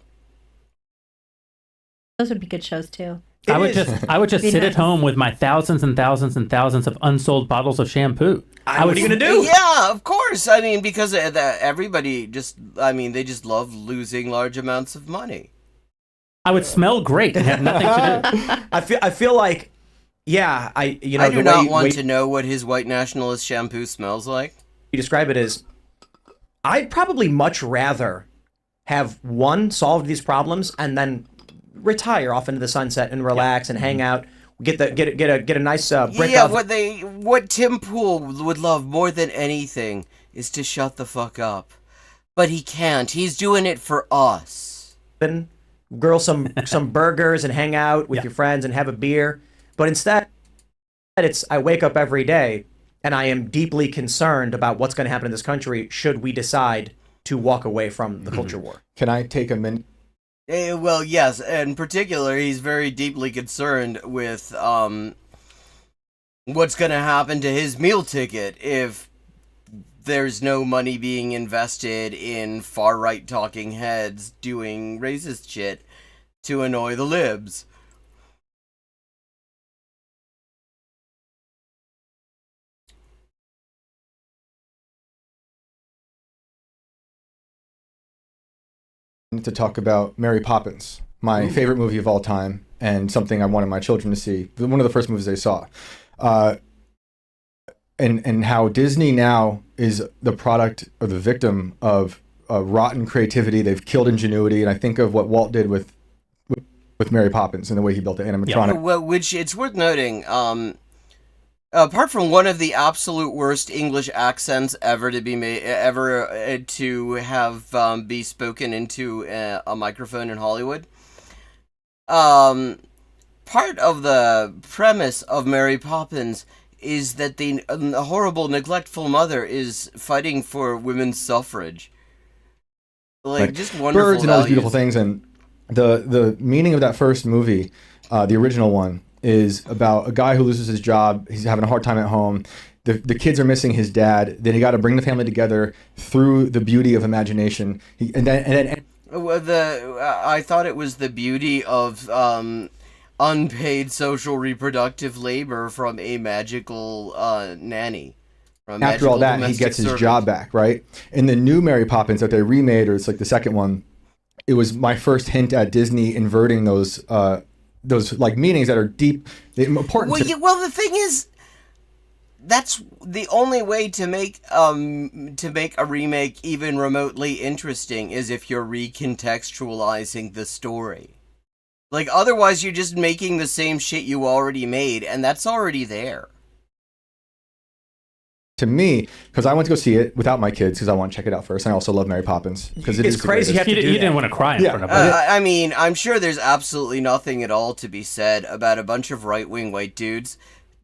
those would be good shows too. I would just sit at home with my thousands and thousands and thousands of unsold bottles of shampoo. What are you going to do? Yeah, of course. I mean, because everybody they just love losing large amounts of money. I would smell great and have nothing to do. I feel like, yeah, I do not want to know what his white nationalist shampoo smells like. You describe it as, I'd probably much rather have solved these problems and then retire off into the sunset and relax and hang out. Get a nice brick. Yeah, what Tim Pool would love more than anything is to shut the fuck up, but he can't. He's doing it for us. Grill some burgers and hang out with your friends and have a beer. But instead, I wake up every day and I am deeply concerned about what's going to happen in this country should we decide to walk away from the culture war. Can I take a minute? Well, yes. In particular, he's very deeply concerned with what's going to happen to his meal ticket if there's no money being invested in far-right talking heads doing racist shit to annoy the libs. To talk about Mary Poppins, my favorite movie of all time, and something I wanted my children to see. One of the first movies they saw, and how Disney now is the product or the victim of rotten creativity. They've killed ingenuity, and I think of what Walt did with Mary Poppins and the way he built the animatronic. Yeah. Well, which it's worth noting. Apart from one of the absolute worst English accents ever to be made, to have be spoken into a microphone in Hollywood, part of the premise of Mary Poppins is that the horrible, neglectful mother is fighting for women's suffrage. Like just wonderful birds and all these values. beautiful things, and the meaning of that first movie, the original one, is about a guy who loses his job. He's having a hard time at home. The kids are missing his dad. Then he got to bring the family together through the beauty of imagination. I thought it was the beauty of unpaid social reproductive labor from a magical nanny. After all that, he gets his job back, right? In the new Mary Poppins that they remade, or it's like the second one, it was my first hint at Disney inverting those like meanings that are deep, important. Well, the thing is, that's the only way to make a remake even remotely interesting is if you're recontextualizing the story. Like otherwise, you're just making the same shit you already made, and that's already there. To me, because I went to go see it without my kids because I want to check it out first. I also love Mary Poppins because it's crazy. You didn't want to cry in front of it. I mean, I'm sure there's absolutely nothing at all to be said about a bunch of right-wing white dudes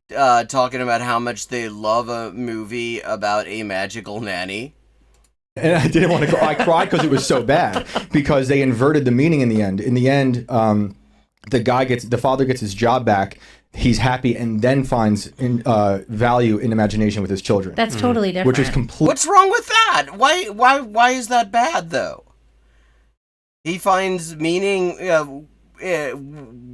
talking about how much they love a movie about a magical nanny. And I didn't want to go. I cried because it was so bad because they inverted the meaning in the end. In the end, the father gets his job back. He's happy and then finds value in imagination with his children. That's totally different. Which is complete. What's wrong with that? Why is that bad though? He finds meaning.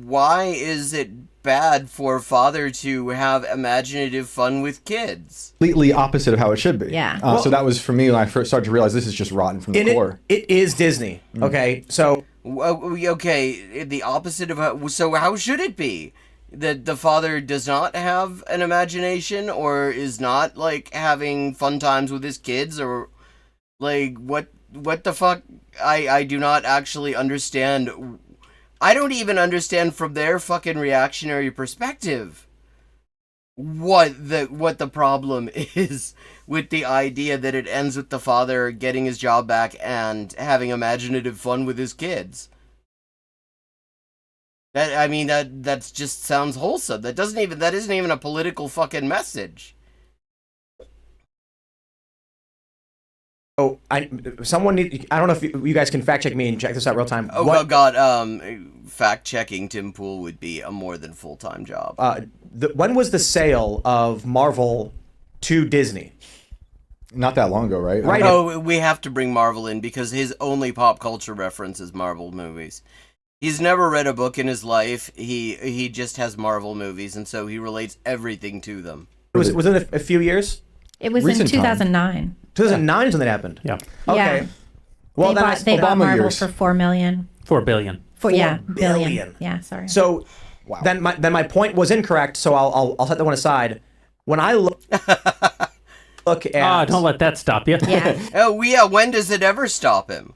Why is it bad for father to have imaginative fun with kids? Completely opposite of how it should be. Yeah. So that was for me when I first started to realize this is just rotten from the core. It is Disney. Okay, so okay, the opposite of how. So how should it be? That the father does not have an imagination or is not like having fun times with his kids, or like what the fuck? I do not actually understand. I don't even understand from their fucking reactionary perspective what the problem is with the idea that it ends with the father getting his job back and having imaginative fun with his kids. That just sounds wholesome. That isn't even a political fucking message. Oh, I don't know if you guys can fact check me and check this out real time. Oh God, fact checking Tim Pool would be a more than full-time job. When was the sale of Marvel to Disney? Not that long ago, right? Right. Oh, we have to bring Marvel in because his only pop culture reference is Marvel movies. He's never read a book in his life. He just has Marvel movies, and so he relates everything to them. Was it a few years? It was Recent in time. 2009. 2009 is when that happened. Yeah. Okay. Yeah. Well, They bought Obama Marvel years. for $4 million. 4 billion. $4 billion. billion. Yeah, sorry. So then my point was incorrect. So I'll set that one aside. When I look at Don't let that stop you. yeah. Oh yeah, when does it ever stop him?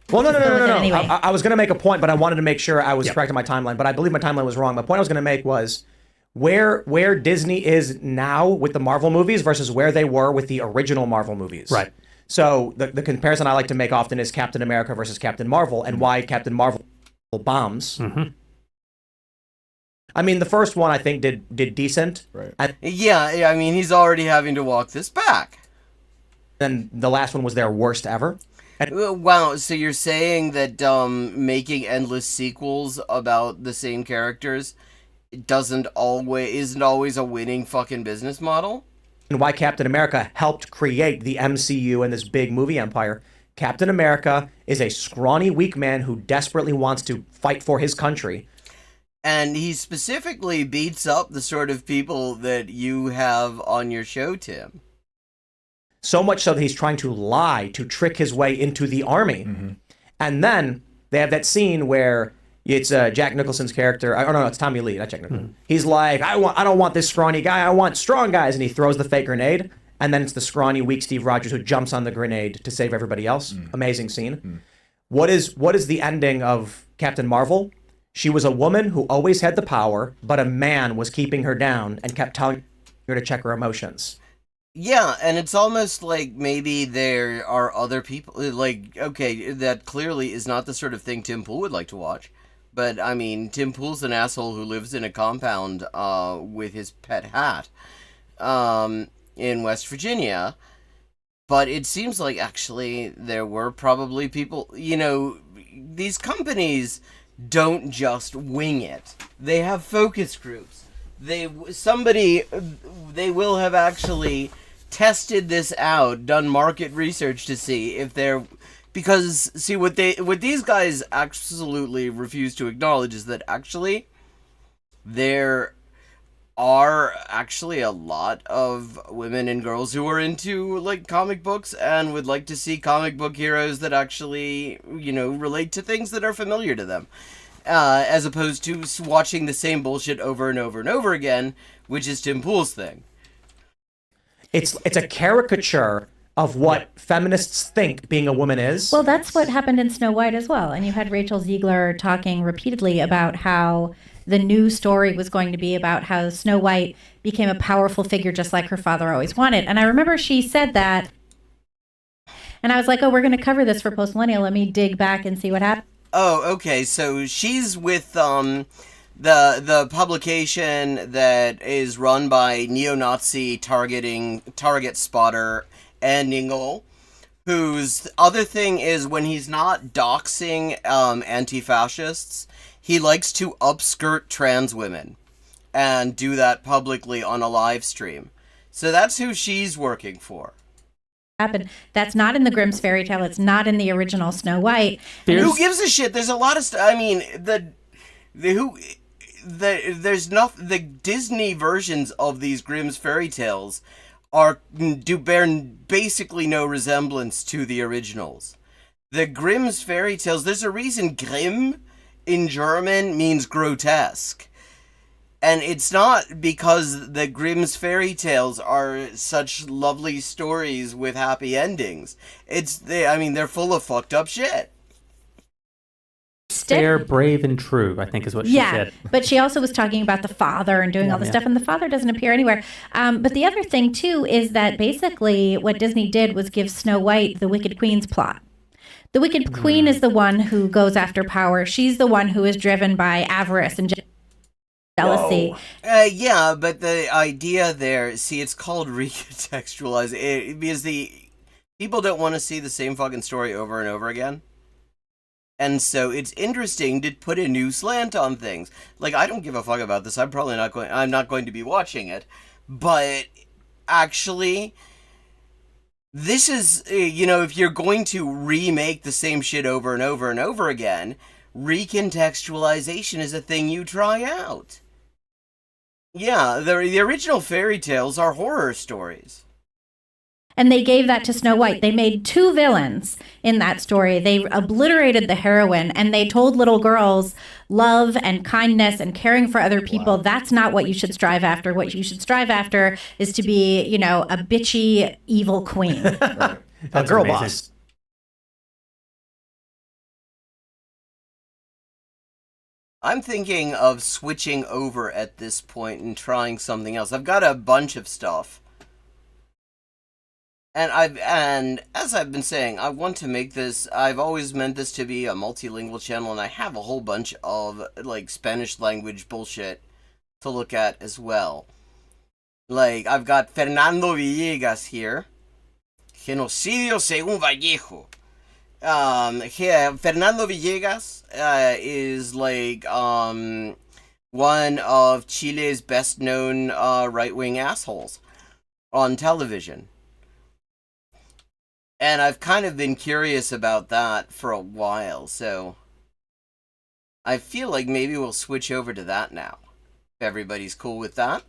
Well, no. Anyway. I was going to make a point, but I wanted to make sure I was correct in my timeline. But I believe my timeline was wrong. My point I was going to make was where Disney is now with the Marvel movies versus where they were with the original Marvel movies. Right. So the comparison I like to make often is Captain America versus Captain Marvel, and why Captain Marvel bombs. Mm-hmm. I mean, the first one I think did decent. Right. And Yeah, I mean, he's already having to walk this back. then the last one was their worst ever. Wow, so you're saying that making endless sequels about the same characters isn't always a winning fucking business model? And why Captain America helped create the MCU and this big movie empire. Captain America is a scrawny, weak man who desperately wants to fight for his country. And he specifically beats up the sort of people that you have on your show, Tim. So much so that he's trying to lie to trick his way into the army. Mm-hmm. And then they have that scene where it's Jack Nicholson's character. Oh no, it's Tommy Lee, not Jack Nicholson. Mm-hmm. He's like, I don't want this scrawny guy. I want strong guys. And he throws the fake grenade. And then it's the scrawny, weak Steve Rogers who jumps on the grenade to save everybody else. Amazing scene. What is the ending of Captain Marvel? She was a woman who always had the power, but a man was keeping her down and kept telling her to check her emotions. Yeah, and it's almost like maybe there are other people, like, okay, that clearly is not the sort of thing Tim Pool would like to watch. But, I mean, Tim Pool's an asshole who lives in a compound with his pet hat in West Virginia. But it seems like, actually, there were probably people, these companies don't just wing it. They have focus groups. They will have actually tested this out, done market research to see if they're, because see what these guys absolutely refuse to acknowledge is that actually there are actually a lot of women and girls who are into like comic books and would like to see comic book heroes that actually relate to things that are familiar to them. As opposed to watching the same bullshit over and over and over again, which is Tim Pool's thing. It's a caricature of what feminists think being a woman is. Well, that's what happened in Snow White as well. And you had Rachel Ziegler talking repeatedly about how the new story was going to be about how Snow White became a powerful figure just like her father always wanted. And I remember she said that. And I was like, oh, we're going to cover this for Post Millennial. Let me dig back and see what happened. Oh, okay. So she's with the publication that is run by neo-Nazi target spotter Ann Ningle, whose other thing is when he's not doxing anti-fascists, he likes to upskirt trans women and do that publicly on a live stream. So that's who she's working for. Happened. That's not in the Grimm's fairy tale. It's not in the original Snow White. Who gives a shit? There's a lot of stuff. I mean, there's not the Disney versions of these Grimm's fairy tales bear basically no resemblance to the originals. The Grimm's fairy tales. There's a reason Grimm in German means grotesque. And it's not because the Grimm's fairy tales are such lovely stories with happy endings. They're full of fucked up shit. Fair, brave, and true, I think is what she said. But she also was talking about the father and doing all this stuff, and the father doesn't appear anywhere. But the other thing, too, is that basically what Disney did was give Snow White the Wicked Queen's plot. The Wicked Queen is the one who goes after power. She's the one who is driven by avarice and jealousy. Yeah, but the idea there, see, it's called recontextualize because the people don't want to see the same fucking story over and over again. And so it's interesting to put a new slant on things. Like, I don't give a fuck about this. I'm not going to be watching it. But actually, this is, if you're going to remake the same shit over and over and over again, recontextualization is a thing you try out. Yeah, the original fairy tales are horror stories. And they gave that to Snow White. They made 2 villains in that story. They obliterated the heroine, and they told little girls love and kindness and caring for other people. Wow. That's not what you should strive after. What you should strive after is to be, a bitchy, evil queen. Right. A girl amazing. boss. I'm thinking of switching over at this point and trying something else. I've got a bunch of stuff. And as I've been saying, I want to make this, I've always meant this to be a multilingual channel, and I have a whole bunch of, Spanish language bullshit to look at as well. I've got Fernando Villegas here. Genocidio según Vallejo. Fernando Villegas is, one of Chile's best-known right-wing assholes on television. And I've kind of been curious about that for a while, so I feel like maybe we'll switch over to that now. If everybody's cool with that.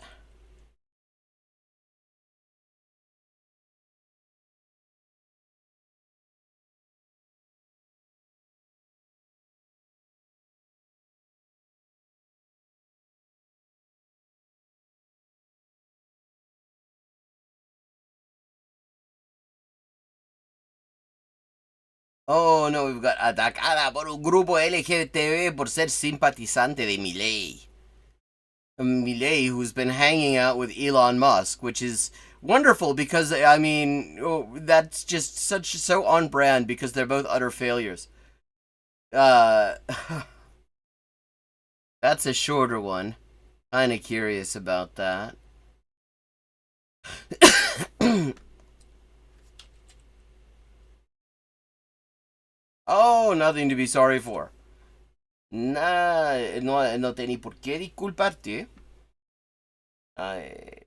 Oh no, we've got atacada por un grupo LGTB por ser simpatizante de Milei. Milei, who's been hanging out with Elon Musk, which is wonderful because, that's just so on brand because they're both utter failures. That's a shorter one. Kinda curious about that. Oh, nothing to be sorry for. No te ni por qué disculparte. Ay.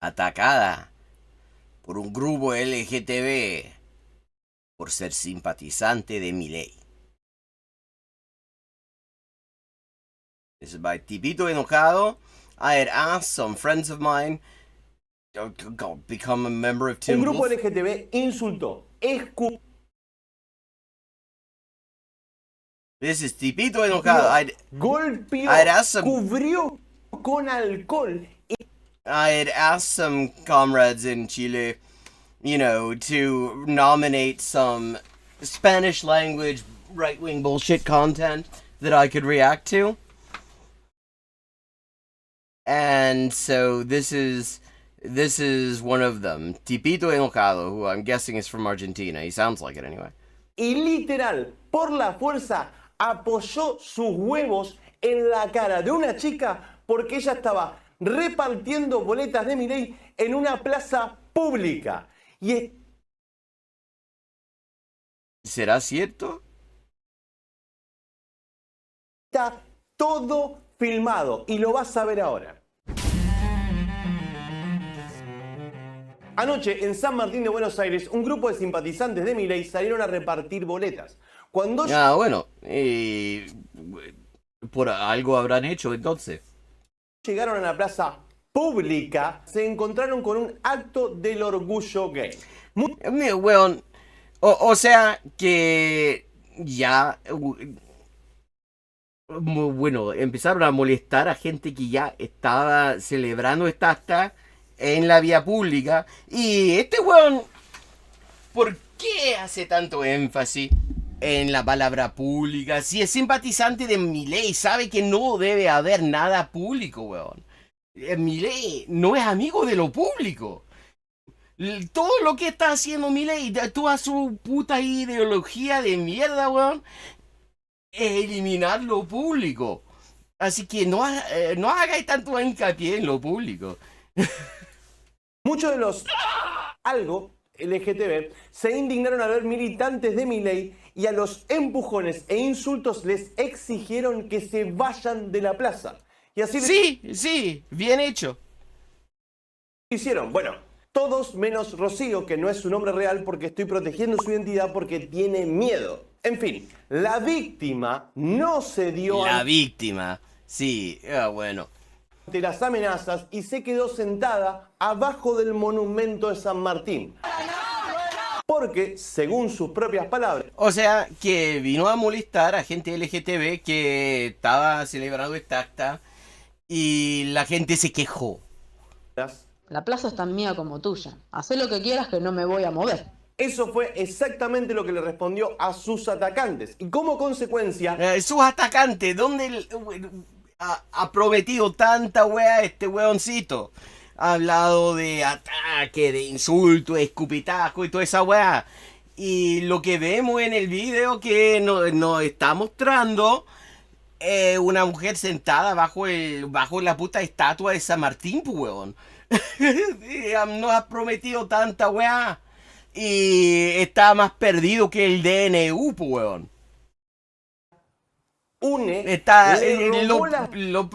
Atacada por un grupo LGTB por ser simpatizante de Milei. This is by Tipito Enojado. I had asked some friends of mine to become a member of Tim. Un grupo LGTB insultó, This is Tipito Enojado. golpeó, I'd asked some, cubrió con alcohol. I had asked some comrades in Chile, to nominate some Spanish language right-wing bullshit content that I could react to. And so this is one of them. Tipito Enojado, who I'm guessing is from Argentina. He sounds like it anyway. Y literal, por la fuerza, apoyó sus huevos en la cara de una chica porque ella estaba repartiendo boletas de Milei en una plaza pública. Y ¿Será cierto? está todo filmado y lo vas a ver ahora. Anoche, en San Martín de Buenos Aires, un grupo de simpatizantes de Milei salieron a repartir boletas. Cuando bueno, por algo habrán hecho entonces. llegaron a la plaza pública, se encontraron con un acto del orgullo gay. Bueno, o sea que ya... Bueno, empezaron a molestar a gente que ya estaba celebrando esta acta en la vía pública. Y este weón, ¿por qué hace tanto énfasis en la palabra pública. Si es simpatizante de Milei, sabe que no debe haber nada público, weón. Milei no es amigo de lo público. Todo lo que está haciendo Milei, toda su puta ideología de mierda, weón, es eliminar lo público. Así que no hagáis tanto hincapié en lo público. Muchos de los algo LGTB se indignaron al ver militantes de Milei y a los empujones e insultos les exigieron que se vayan de la plaza. Y así Sí, bien hecho. hicieron. Bueno, todos menos Rocío, que no es su nombre real porque estoy protegiendo su identidad porque tiene miedo. En fin, la víctima no se dio La víctima. Sí, bueno. ante las amenazas y se quedó sentada abajo del monumento de San Martín. Porque, según sus propias palabras, O sea, que vino a molestar a gente LGTB que estaba celebrando esta acta y la gente se quejó. La plaza es tan mía como tuya. Hacé lo que quieras que no me voy a mover. eso fue exactamente lo que le respondió a sus atacantes. Y como consecuencia, Sus atacantes, ¿dónde ha prometido tanta wea este weoncito? Ha hablado de ataque, de insulto, de escupitajo y toda esa wea. Y lo que vemos en el video que nos está mostrando una mujer sentada bajo la puta estatua de San Martín, pues, weón. Nos ha prometido tanta weá. Y está más perdido que el DNU, pues, weón. Está lo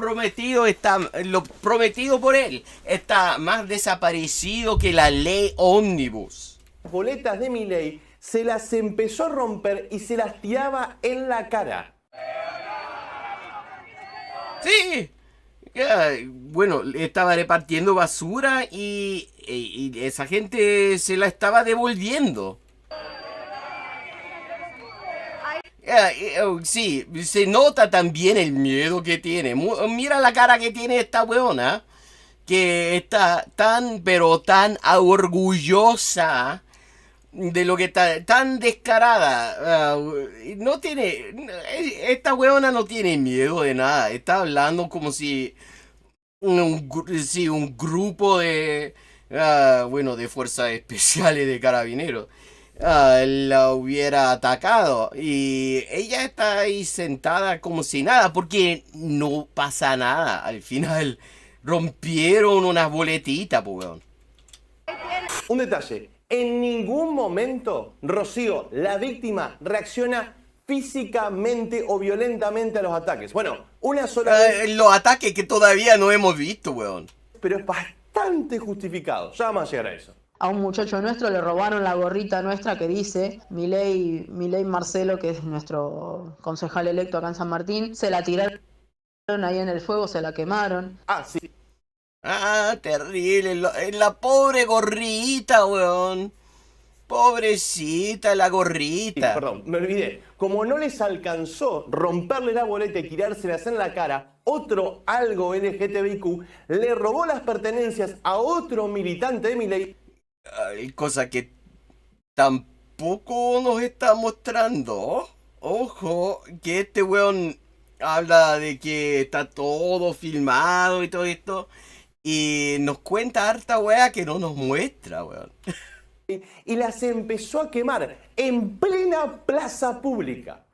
prometido por él está más desaparecido que la ley ómnibus. boletas de Milei se las empezó a romper y se las tiraba en la cara. Sí. Bueno, estaba repartiendo basura y esa gente se la estaba devolviendo. Sí, se nota también el miedo que tiene. Mira la cara que tiene esta weona, que está pero tan orgullosa de lo que está, tan descarada. No tiene, esta weona no tiene miedo de nada. Está hablando como si un grupo de, de fuerzas especiales de carabineros la hubiera atacado y ella está ahí sentada como si nada porque no pasa nada. Al final rompieron unas boletitas, pues, weón. Un detalle, en ningún momento Rocío, la víctima, reacciona físicamente o violentamente a los ataques. Bueno, una sola vez, Los ataques que todavía no hemos visto, weón. pero es bastante justificado. Ya vamos a llegar a eso. A un muchacho nuestro le robaron la gorrita nuestra que dice Milei Marcelo, que es nuestro concejal electo acá en San Martín. Se la tiraron ahí en el fuego, se la quemaron. Ah, sí. Terrible. La pobre gorrita, weón. Pobrecita la gorrita. Perdón, me olvidé. Como no les alcanzó romperle la boleta y tirárselas en la cara, otro algo LGTBIQ le robó las pertenencias a otro militante de Milei. Cosa que tampoco nos está mostrando. Ojo, que este weón habla de que está todo filmado y todo esto. Y nos cuenta harta weá que no nos muestra, weón. Y las empezó a quemar en plena plaza pública.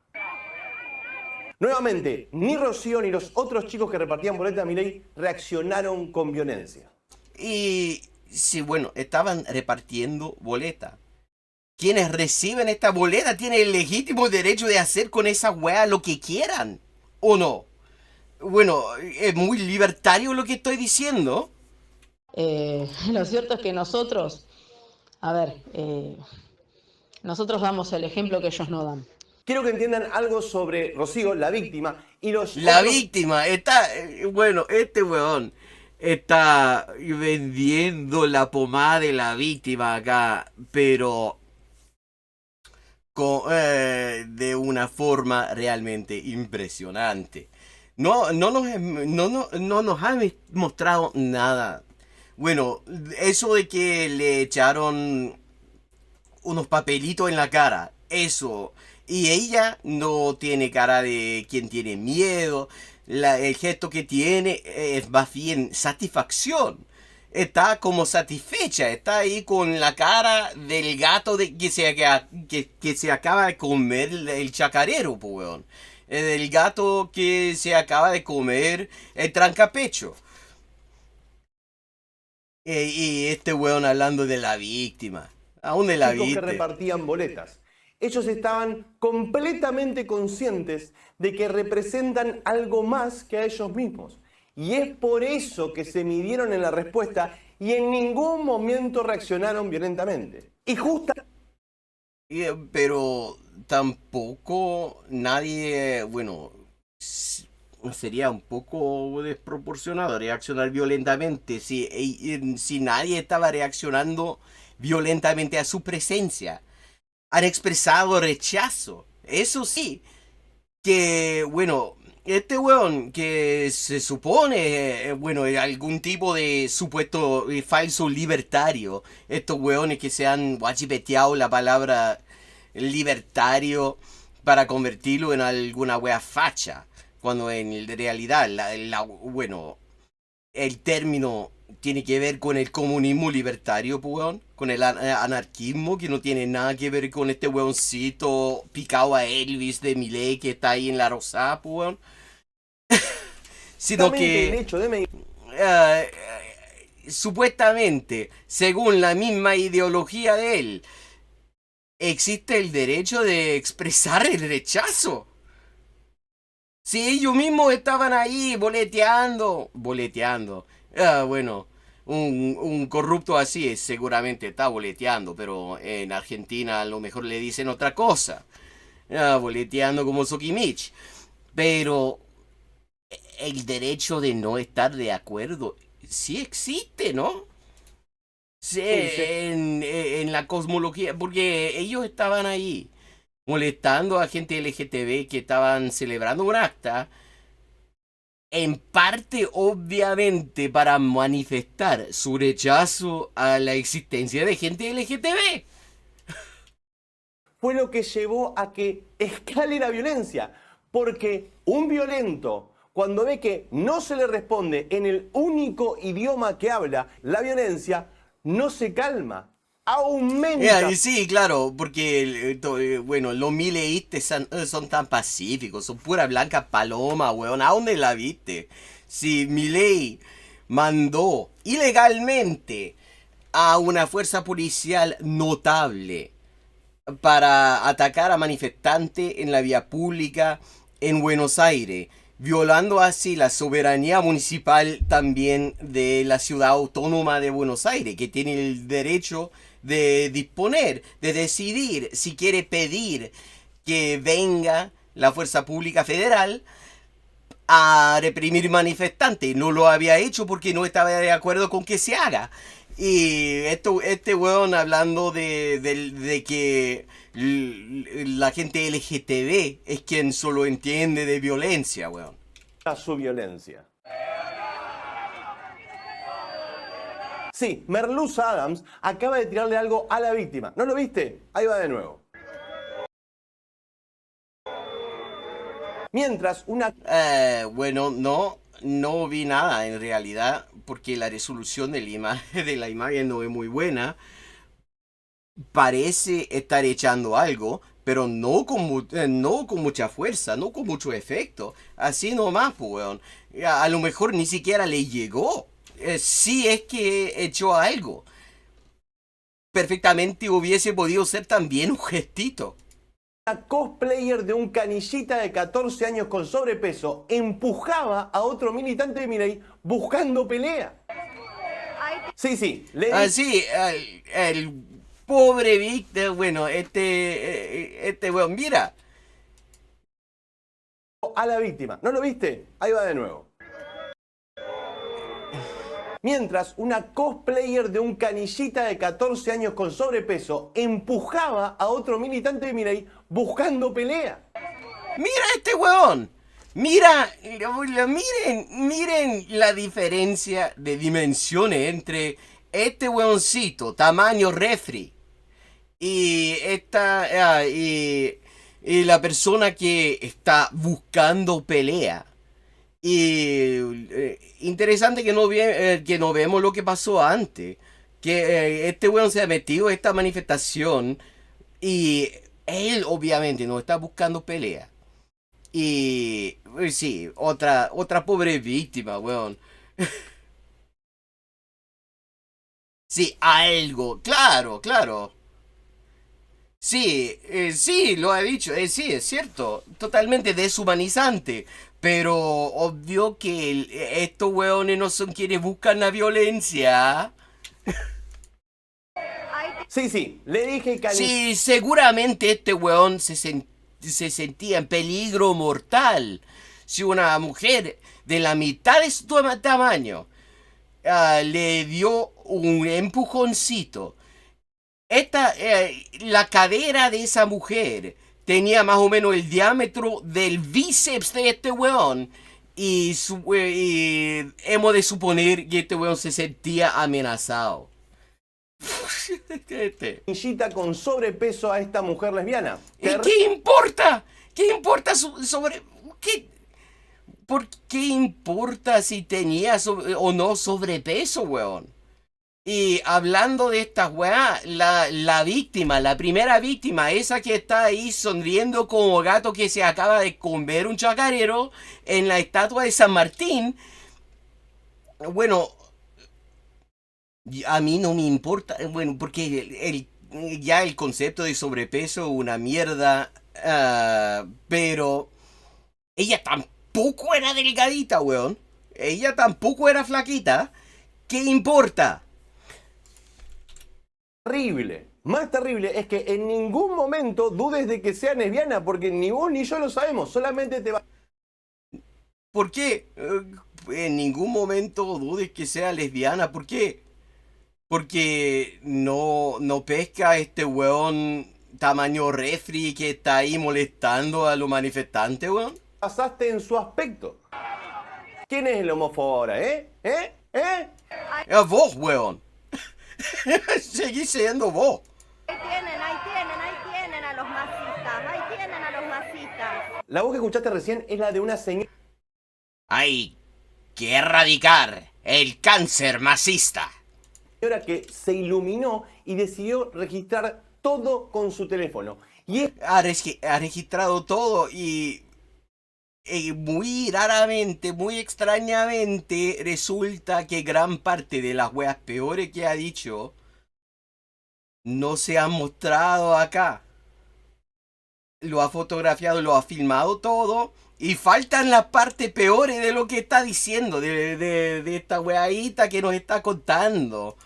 Nuevamente, ni Rocío ni los otros chicos que repartían boletas a Milei reaccionaron con violencia. Y sí, bueno, estaban repartiendo boleta. Quienes reciben esta boleta tienen el legítimo derecho de hacer con esa weá lo que quieran, ¿o no? Bueno, es muy libertario lo que estoy diciendo. Lo cierto es que nosotros, nosotros damos el ejemplo que ellos no dan. Quiero que entiendan algo sobre Rocío, la víctima, y los La otros... víctima está, bueno, este weón está vendiendo la pomada de la víctima acá, pero de una forma realmente impresionante. No nos ha mostrado nada. Bueno, eso de que le echaron unos papelitos en la cara, eso. Y ella no tiene cara de quien tiene miedo. El gesto que tiene es más bien satisfacción. Está como satisfecha, está ahí con la cara del gato que se acaba de comer el chacarero, pues, weón. Del gato que se acaba de comer el trancapecho. Y este weón hablando de la víctima. ¿A dónde la chicos que viste? repartían boletas. Ellos estaban completamente conscientes de que representan algo más que a ellos mismos. Y es por eso que se midieron en la respuesta y en ningún momento reaccionaron violentamente. Y Pero tampoco nadie, bueno, sería un poco desproporcionado reaccionar violentamente si nadie estaba reaccionando violentamente a su presencia. Han expresado rechazo. Eso sí, que, bueno, este weón que se supone, bueno, algún tipo de supuesto falso libertario, estos weones que se han guachipeteado la palabra libertario para convertirlo en alguna wea facha, cuando en realidad, bueno, el término tiene que ver con el comunismo libertario, pues, weón, con el anarquismo, que no tiene nada que ver con este weoncito picado a Elvis de Milei que está ahí en la rosada, pues, weón. Sino el que hecho de medir supuestamente, según la misma ideología de él, existe el derecho de expresar el rechazo. Si ellos mismos estaban ahí boleteando. Bueno, un corrupto así seguramente está boleteando, pero en Argentina a lo mejor le dicen otra cosa. Boleteando como Sokimich. Pero el derecho de no estar de acuerdo sí existe, ¿no? Sí, en la cosmología, porque ellos estaban ahí molestando a gente LGTB que estaban celebrando un acta, en parte obviamente para manifestar su rechazo a la existencia de gente LGTB. fue lo que llevó a que escale la violencia. Porque un violento, cuando ve que no se le responde en el único idioma que habla, la violencia no se calma, aumenta. Y sí, claro, porque, bueno, los mileístas son tan pacíficos, son pura blanca paloma, weón. ¿A dónde la viste? Si Milei mandó ilegalmente a una fuerza policial notable para atacar a manifestantes en la vía pública en Buenos Aires, violando así la soberanía municipal también de la ciudad autónoma de Buenos Aires, que tiene el derecho de disponer, de decidir si quiere pedir que venga la fuerza pública federal a reprimir manifestantes. No lo había hecho porque no estaba de acuerdo con que se haga. Y este weón hablando de que la gente LGTB es quien solo entiende de violencia, weón. A su violencia. Sí, Merluza Adams acaba de tirarle algo a la víctima. ¿No lo viste? Ahí va de nuevo. Mientras una... Bueno, no vi nada en realidad, porque la resolución de la imagen no es muy buena. Parece estar echando algo, pero no con mucha fuerza, no con mucho efecto. Así nomás, pues, weón. A lo mejor ni siquiera le llegó. Si es que echó algo. Perfectamente hubiese podido ser también un gestito. Una cosplayer de un canillita de 14 años con sobrepeso empujaba a otro militante de Milei buscando pelea. Sí, Así, el pobre Víctor, bueno, este weón, mira. A la víctima. ¿No lo viste? Ahí va de nuevo. Mientras una cosplayer de un canillita de 14 años con sobrepeso empujaba a otro militante de Milei buscando pelea. Mira este weón. Miren la diferencia de dimensiones entre este weoncito, tamaño refri, y la persona que está buscando pelea. Y interesante que que no vemos lo que pasó antes. Que este weón se ha metido en esta manifestación y él obviamente no está buscando pelea. Y sí, otra pobre víctima, weón. Sí, algo, claro, claro. Sí, sí, lo ha dicho, sí, es cierto, totalmente deshumanizante, pero obvio que estos weones no son quienes buscan la violencia. Sí, sí, le dije que Sí, seguramente este weón se sentía en peligro mortal. Si una mujer de la mitad de su tamaño le dio un empujoncito. La cadera de esa mujer tenía más o menos el diámetro del bíceps de este weón. Y hemos de suponer que este weón se sentía amenazado. Anillita con sobrepeso a esta mujer lesbiana. ¿Y qué importa? ¿Qué importa sobre... ¿Qué? ¿Por qué importa si tenía o no sobrepeso, weón? Y hablando de esta weá, la víctima, la primera víctima, esa que está ahí sonriendo como gato que se acaba de comer un chacarero en la estatua de San Martín, bueno, a mí no me importa, bueno, porque ya el concepto de sobrepeso es una mierda, pero ella tampoco era delgadita, weón. Ella tampoco era flaquita. ¿Qué importa? Terrible. Más terrible es que en ningún momento dudes de que sea lesbiana, porque ni vos ni yo lo sabemos, solamente te va... ¿Por qué? En ningún momento dudes que sea lesbiana. ¿Por qué? Porque no pesca a este weón tamaño refri que está ahí molestando a los manifestantes, weón. Pasaste en su aspecto. ¿Quién es el homófobo ahora, Vos, weón. Seguís siendo vos. Ahí tienen a los masistas, ahí tienen a los masistas. La voz que escuchaste recién es la de una señora Hay que erradicar el cáncer masista. que se iluminó y decidió registrar todo con su teléfono. Y Ha registrado todo y muy raramente, muy extrañamente, resulta que gran parte de las weas peores que ha dicho no se han mostrado acá. Lo ha fotografiado, lo ha filmado todo y faltan las partes peores de lo que está diciendo, de esta weadita que nos está contando.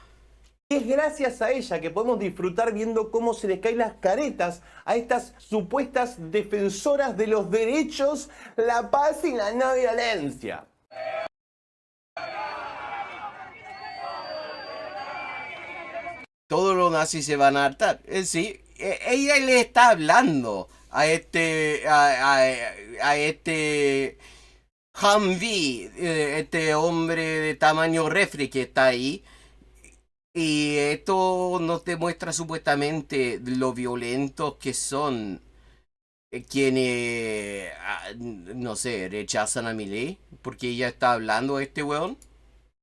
es gracias a ella que podemos disfrutar viendo cómo se les caen las caretas a estas supuestas defensoras de los derechos, la paz y la no violencia. Todos los nazis se van a hartar. Sí, ella le está hablando a este Humvee, este hombre de tamaño refri que está ahí. Y esto nos demuestra supuestamente lo violentos que son quienes, no sé, rechazan a Milei. Porque ella está hablando a este weón.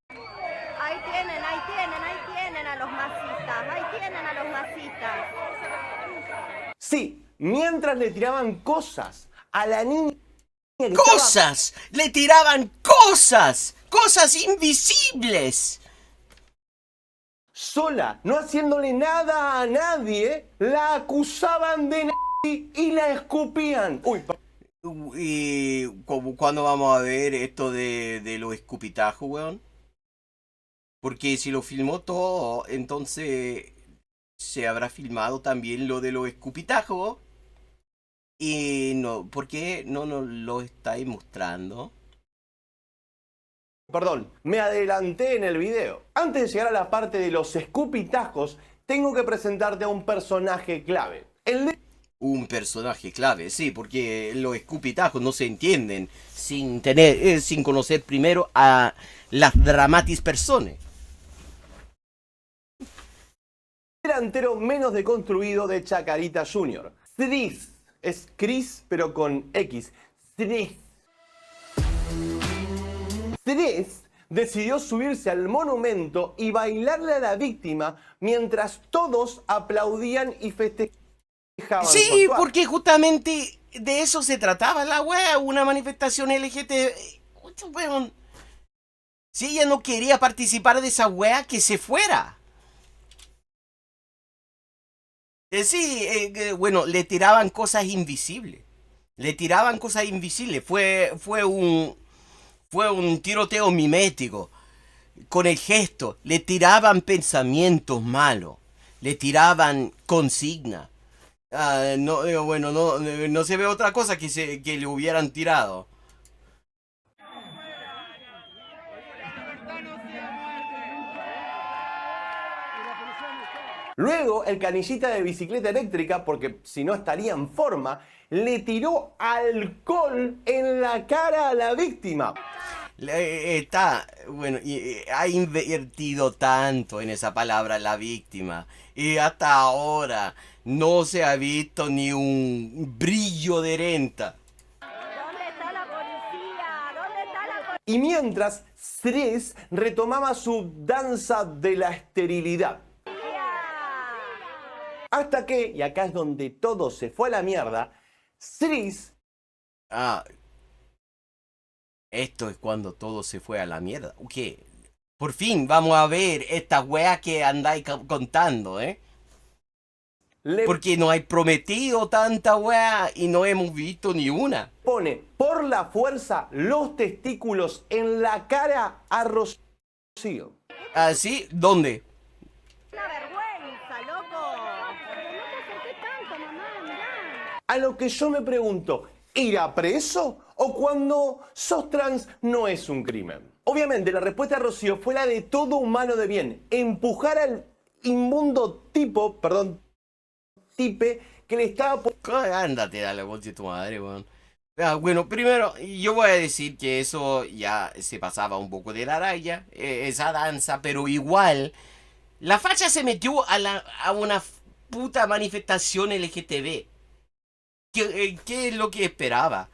Ahí tienen a los masistas, ahí tienen a los masistas. Sí, mientras le tiraban cosas a la niña que ¡Cosas! ¡Le tiraban cosas! ¡Cosas invisibles! sola, no haciéndole nada a nadie, la acusaban de nazi y la escupían. Uy, ¿Y cuándo vamos a ver esto de los escupitajos, weón? Porque si lo filmó todo, entonces se habrá filmado también lo de los escupitajos. Y no, ¿por qué no nos lo estáis mostrando? perdón, me adelanté en el video. Antes de llegar a la parte de los escupitajos, tengo que presentarte a un personaje clave. Un personaje clave, sí, porque los escupitajos no se entienden sin conocer primero a las dramatis personae. Delantero menos deconstruido de Chacarita Jr. Tris Es Chris, pero con X. Chris. Chris decidió subirse al monumento y bailarle a la víctima mientras todos aplaudían y festejaban. su Sí, actuar. porque justamente de eso se trataba la wea, una manifestación LGBT. Weón. Si ella no quería participar de esa wea, que se fuera. Bueno, le tiraban cosas invisibles. Le tiraban cosas invisibles. Fue un tiroteo mimético. Con el gesto. Le tiraban pensamientos malos. Le tiraban consignas. No se ve otra cosa que le hubieran tirado. Luego, el canillita de bicicleta eléctrica, porque si no estaría en forma, le tiró alcohol en la cara a la víctima. Ha invertido tanto en esa palabra la víctima. Y hasta ahora no se ha visto ni un brillo de renta. ¿Dónde está la policía? ¿Dónde está la policía? Y mientras, Chris retomaba su danza de la esterilidad. Hasta que, y acá es donde todo se fue a la mierda, Chris Esto es cuando todo se fue a la mierda. ¿Qué? Por fin vamos a ver esta wea que andáis contando, ¿eh? le Porque nos hay prometido tanta wea y no hemos visto ni una. pone por la fuerza los testículos en la cara a Rocío. ¿Así? ¿Dónde? Una vergüenza, loco. Pero no te acerques tanto, mamá, mirá. A lo que yo me pregunto, ¿irá preso? ¿O cuando sos trans no es un crimen? Obviamente la respuesta de Rocío fue la de todo humano de bien. Empujar al inmundo tipe que le estaba... Ándate, dale, voz de tu madre, weón. Bueno, primero, yo voy a decir que eso ya se pasaba un poco de la raya, esa danza, pero igual, la facha se metió a una puta manifestación LGTB. ¿Qué es lo que esperaba?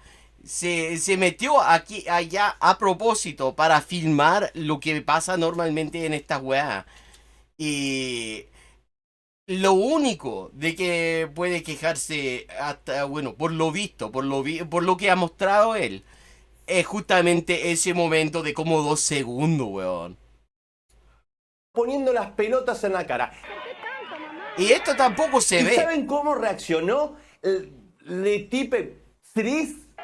Se metió allá a propósito para filmar lo que pasa normalmente en estas weas. Y lo único de que puede quejarse hasta, bueno, por lo visto, por lo que ha mostrado él, es justamente ese momento de como 2 segundos, weón. Poniendo las pelotas en la cara. Y esto tampoco se ¿Y ve. saben cómo reaccionó le tipe Chris? ¡Qué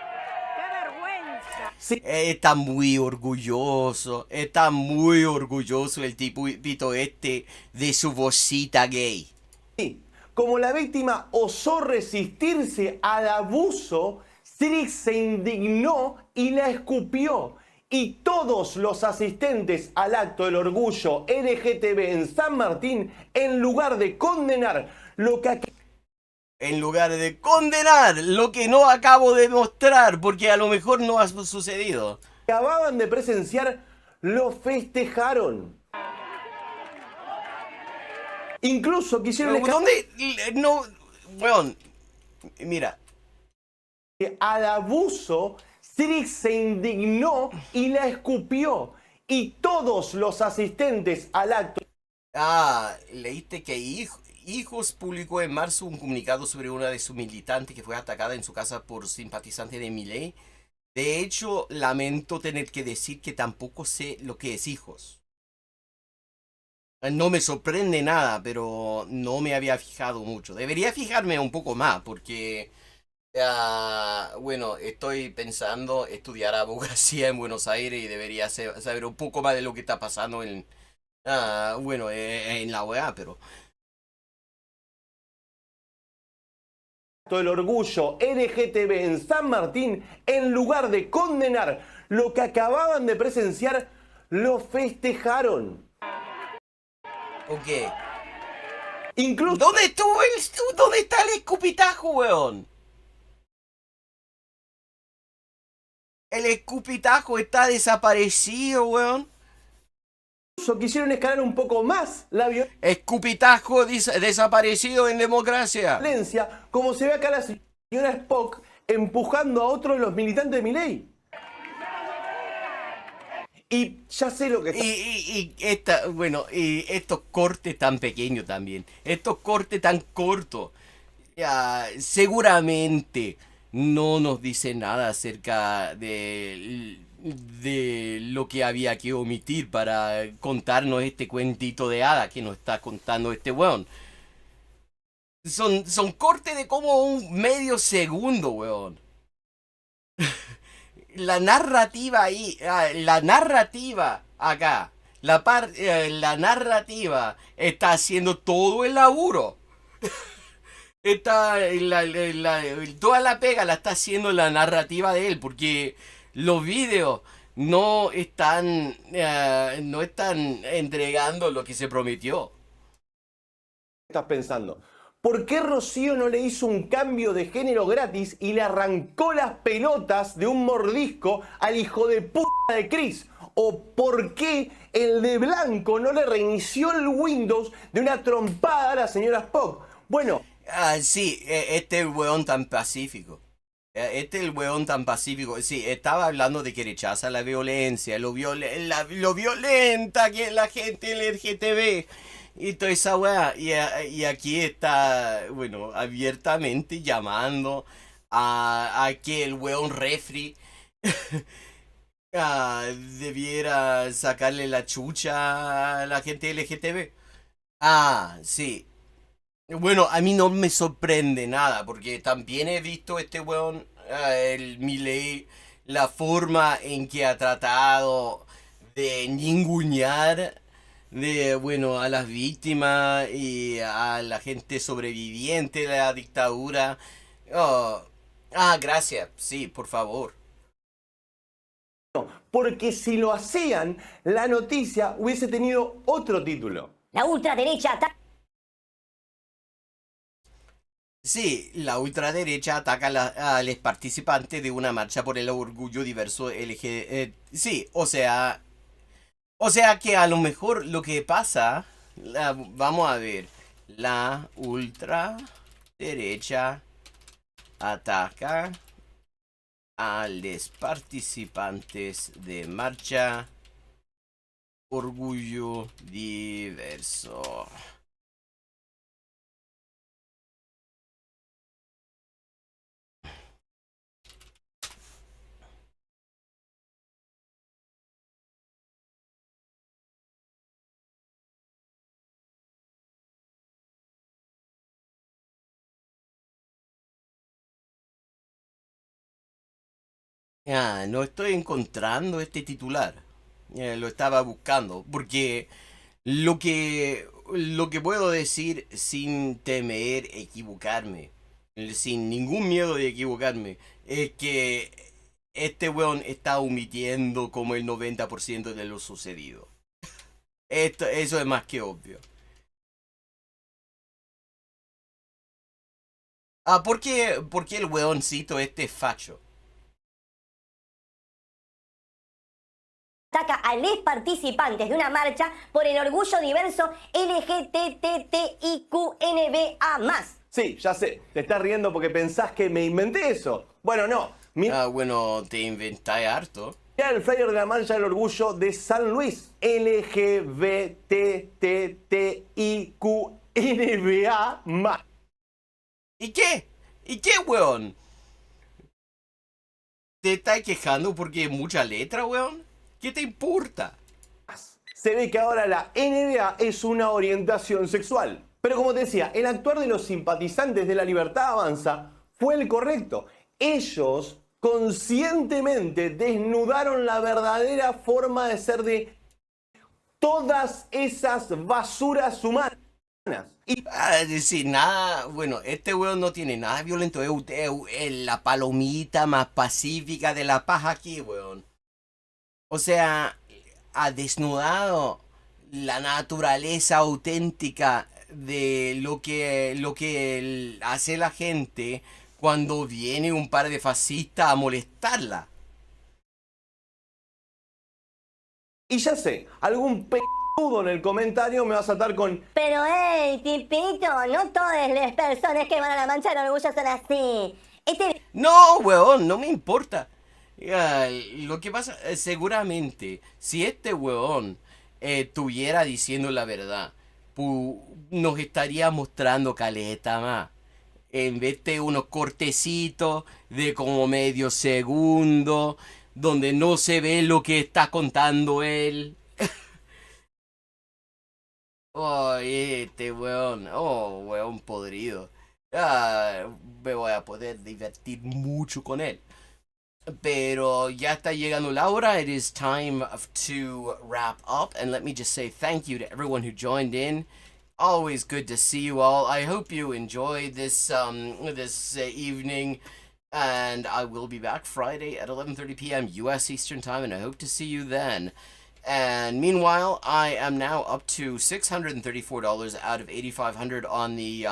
vergüenza! Sí, Está muy orgulloso el tipito este de su vocita gay. como la víctima osó resistirse al abuso, Chris se indignó y la escupió. Y todos los asistentes al acto del orgullo LGTB en San Martín, en lugar de condenar lo que no acabo de mostrar, porque a lo mejor no ha sucedido. acababan de presenciar, lo festejaron. Incluso quisieron ¿Dónde? No, weón, mira, al abuso, Chris se indignó y la escupió. Y todos los asistentes al acto leíste que Hijos publicó en marzo un comunicado sobre una de sus militantes que fue atacada en su casa por simpatizantes de Milei. De hecho, lamento tener que decir que tampoco sé lo que es Hijos. No me sorprende nada, pero no me había fijado mucho. Debería fijarme un poco más, porque, bueno, estoy pensando estudiar abogacía en Buenos Aires y debería saber un poco más de lo que está pasando en la UEA, pero... del orgullo LGTB en San Martín, en lugar de condenar lo que acababan de presenciar, lo festejaron. Ok. Incluso ¿Dónde está el escupitajo, weón? El escupitajo está desaparecido, weón. quisieron escalar un poco más la Escupitajo desaparecido en democracia. violencia, como se ve acá la señora Spock empujando a otro de los militantes de Milei. Y ya sé lo que está... Y estos cortes tan pequeños también, estos cortes tan cortos, seguramente no nos dice nada acerca de lo que había que omitir para contarnos este cuentito de hada que nos está contando este weón. Son cortes de como un medio segundo, weón. La narrativa ahí, la narrativa acá, la narrativa está haciendo todo el laburo. Toda la pega la está haciendo la narrativa de él, porque los videos no están entregando lo que se prometió. Estás pensando, ¿por qué Rocío no le hizo un cambio de género gratis y le arrancó las pelotas de un mordisco al hijo de puta de Chris? ¿O por qué el de blanco no le reinició el Windows de una trompada a la señora Spock? Bueno, sí, este es el weón tan pacífico. Este es el weón tan pacífico. Sí, estaba hablando de que rechaza la violencia, lo violenta que es la gente LGTB y toda esa weá. Y aquí está, bueno, abiertamente llamando a que el weón refri debiera sacarle la chucha a la gente LGTB. Sí. Bueno, a mí no me sorprende nada, porque también he visto este weón, el Milei, la forma en que ha tratado de ningunear bueno, a las víctimas y a la gente sobreviviente de la dictadura. Oh, gracias, sí, por favor. porque si lo hacían, la noticia hubiese tenido otro título. La ultraderecha ataca. Sí, la ultraderecha ataca a los participantes de una marcha por el orgullo diverso LG. Sí, o sea que a lo mejor lo que pasa, vamos a ver, la ultraderecha ataca a los participantes de marcha orgullo diverso. No estoy encontrando este titular. Lo estaba buscando. Porque lo que puedo decir sin temer equivocarme, sin ningún miedo de equivocarme, es que este weón está omitiendo como el 90% de lo sucedido. Eso es más que obvio. ¿Por qué el weoncito este es facho? Ataca a los participantes de una marcha por el orgullo diverso LGTTIQNBA+. Sí, ya sé, te estás riendo porque pensás que me inventé eso. Bueno, no. Mira Bueno, te inventáis harto. el flyer de la marcha del orgullo de San Luis. LGBTTIQNBA+. ¿Y qué? ¿Y qué, weón? ¿Te estás quejando porque hay mucha letra, weón? ¿Qué te importa? Se ve que ahora la NBA es una orientación sexual. Pero como te decía, el actuar de los simpatizantes de la Libertad Avanza fue el correcto. Ellos conscientemente desnudaron la verdadera forma de ser de todas esas basuras humanas. Y Decir nada, bueno, este weón no tiene nada violento, es la palomita más pacífica de la paz aquí, weón. O sea, ha desnudado la naturaleza auténtica de lo que hace la gente cuando viene un par de fascistas a molestarla. Y ya sé, algún peludo en el comentario me va a saltar con Pero hey, tipito, no todas las personas que van a la marcha del orgullo son así. No, weón, no me importa. Lo que pasa, seguramente, si este weón estuviera diciendo la verdad, nos estaría mostrando caleta más. En vez de unos cortecitos de como medio segundo, donde no se ve lo que está contando él. Oh, este weón, oh, weón podrido. Me voy a poder divertir mucho con él. Pero ya está llegando la hora. It is time to wrap up. And let me just say thank you to everyone who joined in. Always good to see you all. I hope you enjoyed this evening. And I will be back Friday at 11:30 p.m. U.S. Eastern Time. And I hope to see you then. And meanwhile, I am now up to $634 out of $8,500 on the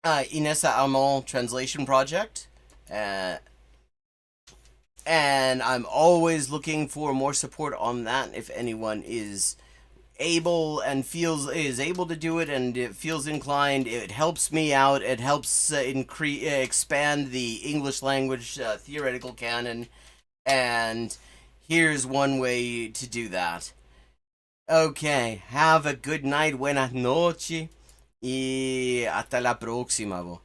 Inessa Amon translation project. And I'm always looking for more support on that. If anyone is able and is able to do it and it feels inclined, it helps me out. It helps expand the English language theoretical canon. And here's one way to do that. Okay, have a good night, buenas noches y hasta la próxima.